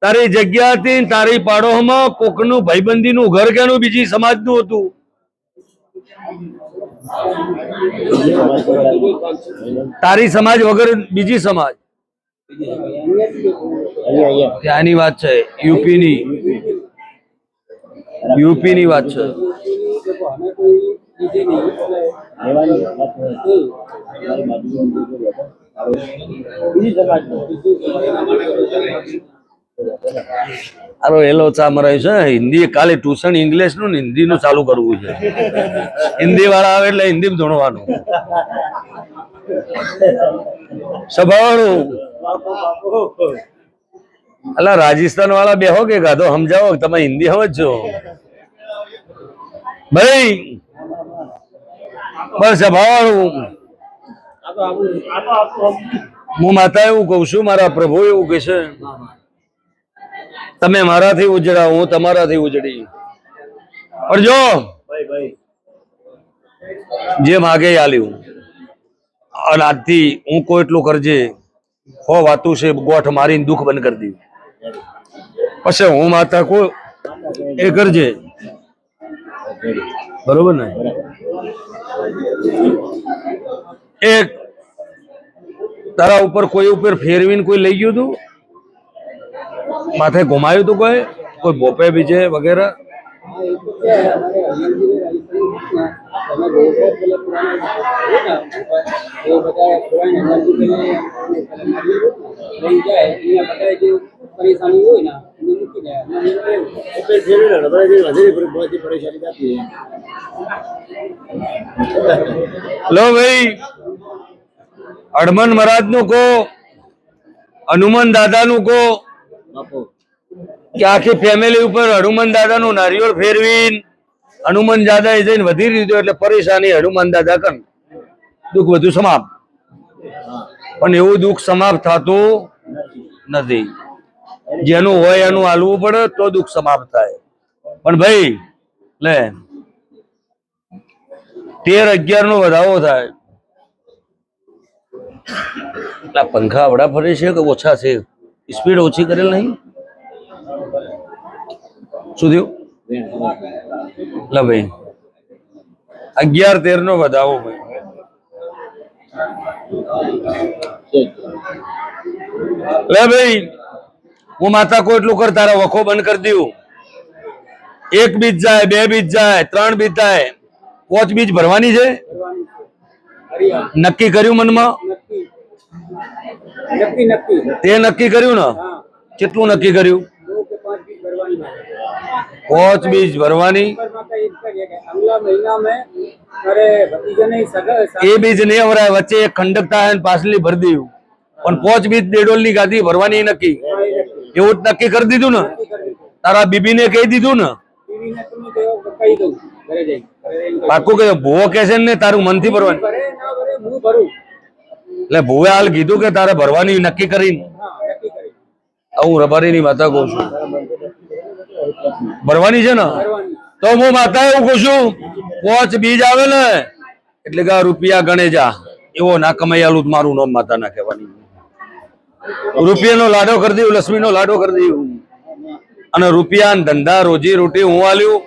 તારી જગ્યા હતી ને તારી પાડોશમાં કોકનું ભાઈબંધીનું ઘર કેનું બીજી સમાજનું હતું? તારી સમાજ વગર બીજી સમાજ. ત્યાંની વાત છે, યુપી ની વાત છે. देखो हमें कोई चीजें नहीं હારો એલો ચા મરાય છે. હિન્દી કાલે ટ્યુશન ઇંગ્લિશ નું હિન્દી નું ચાલુ કરવું છે. હિન્દી વાળા આવે એટલે હિન્દી ભણવાનું. સભાવાળું અલા રાજસ્થાન વાળા બેહો કે ગાધો સમજાવો, તમે હિન્દી સમજો ભાઈ. બસ સભાવાળું હું માતા એવું કઉ છું, મારા પ્રભુ એવું કે છે, તમે મારાથી ઉજળા, હું તમારાથી ઉજળી. પણ જો જે માગે આલ્યું, અને આજથી હું કોઈ એટલું કરજે હો વાતું છે ગોઠ મારીને દુઃખ બંધ કરી દઉં. પછી હું માતા કો એ કરજે, બરોબર ને? એક તારા ઉપર કોઈ ઉપર ફેરવીને કોઈ લઈ ગયું તું, માથે ઘુમાયું તું કોઈ ભોપે બીજે વગેરે? हाँ एक तो क्या है हमारे हरियाणा जिले राजस्थान में हमें बहुत सारे पुराने वो बताया पुराने एनर्जी के लिए नहीं जाए इन्हें बताया कि परेशानी हुई ना इन्हें मुक्ति जाए तो जेल ना बताया कि हज़ारी पर बहुत ही परेशानी आती है. लो भाई, હનુમાન મહારાજ નું કહો, હનુમાન દાદા નું કહો કે આખી ફેમિલી ઉપર હનુમાન દાદા નું નારિયેળ ફેરવીને હનુમાન દાદા એ જઈને વધી દીધો એટલે પરેશાની હનુમાન દાદા કર દુઃખ બધું સમાપ્ત. પણ એવું દુઃખ સમાપ્ત થતું નથી. જેનું હોય એનું હાલવું પડે તો દુઃખ સમાપ્ત થાય. પણ ભાઈ લે 13-11 નો વધાવો થાય. પંખા આવડા ફરે છે કે ઓછા છે? સ્પીડ ઓછી કરેલ નહીં? શું થયું? લે ભાઈ 11-13 નો વધાવો ભાઈ. લે ભાઈ હું માતા કોઈ એટલું કર, તારા વખો બંધ કરી દઉં. 1 બીજ જાય, 2 બીજ જાય, 3 બીજ થાય, 5 બીજ ભરવાની છે. નક્કી કર્યું મનમાં? नक्की नक्की તે નક્કી કર્યું ને? કેટલું નક્કી કર્યું? 2 के 5 बीज भरवानी है. 5 બીજ ભરવાની. अगला महीना में अरे भतीजे ने सगा એ બીજ નહીં ભરાય, વચ્ચે એક ખંડક થાય પાછલી ભરી દીધું. પણ 5 બીજ દેડોલ ની ગાદી ભરવાની નક્કી. એવું જ નક્કી કરી દીધું ને? તારા બીબી ને કહી દીધું ને? बीवी ने तुम्हें कही दो घरे जाई પાકું કે ભૂવો કે છે ને તારું મનથી ભરવાની? भरे ना भरे मुंह भरू. એટલે ભૂવે હાલ કીધું કે તારે ભરવાની નક્કી કરીને? हाँ नक्की करी હું રબારી ની માતા કહું છું, ભરવાની છે ને? भरवानी તો હું માતા એવું કહું છું, 5 બીજ આવે ને એટલે કે રૂપિયા ગણે જા, એવો ના કમાયાલું મારું નામ માતા ના કહેવાની. રૂપિયાનો લાડો કરી દઉં, લક્ષ્મીનો લાડો કરી દઉં, અને રૂપિયા ધંધા રોજી રોટી હું આલ્યું,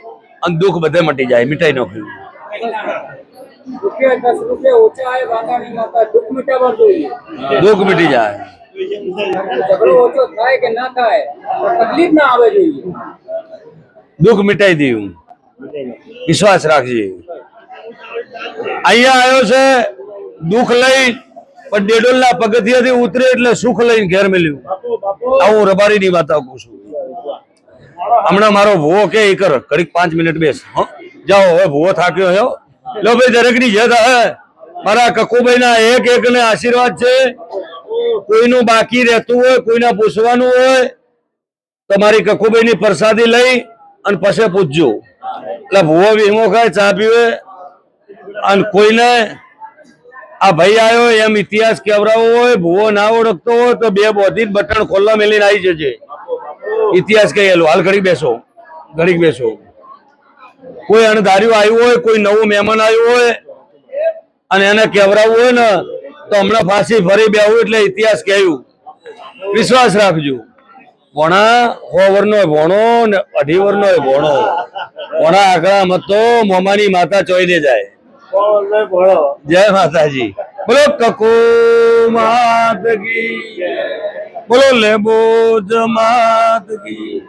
અને દુઃખ બધે મટી જાય. મીઠાઈ નો ખાયું, रुपया 10 रुपये ओछा है वादा नहीं आता दुख मिटावा જોઈએ. દુઃખ મીટી જાય. ઝઘડો ઓછો થાય કે ના થાય પણ તકલીફ ના આવે જોઈએ. દુઃખ મિટાઈ દઉં, વિશ્વાસ રાખજે. અહીંયા આવ્યો છે દુઃખ લઈ, પણ ડેડોલ ના પગથિયાથી ઉતરે એટલે સુખ લઈને ઘેર મેલ્યું. આવું રબારી ની વાત કહું છું. હમણાં મારો ભૂવો કે એ કર ઘડીક 5 મિનિટ બેસ. જાઓ હવે ભૂવો થાક્યો હો. લો ભાઈ દરેક ની જે થાય મારા કકુભાઈ ના એક ને આશીર્વાદ છે. કોઈનું બાકી રહેતું હોય, કોઈના પૂછવાનું હોય તો મારી કકુભાઈ ની પ્રસાદી લઈ અને પછી પૂછજો. એટલે ભૂવો વીમો ખાય, ચા પીવે, અને કોઈને આ ભાઈ આવ્યો એમ ઇતિહાસ કેવડાવવો હોય, ભૂવો ના ઓળખતો હોય તો 2 બોધી બટન ખોલ્લા મેલીને આવી જજે. ઇતિહાસ કહેલો હાલ ઘડીક બેસો, ઘડીક બેસો. કોઈ અણધાર્યું આવ્યું હોય, કોઈ નવું મહેમાન આવ્યું હોય અને એને કેવડાવવું હોય ને તો હમણાં ફાંસી ફરી બેહું એટલે ઇતિહાસ કહ્યું. વિશ્વાસ રાખજો. ભોણા 100 વર્ષનો ભોણો ને 2.5 વર્ષનો ભોણો ભોણા આકડા મત તો મોમાની માતા ચોઈ દે જાય. જય માતાજી. બોલો કકો માત કી, બોલો લેબોજ માત કી.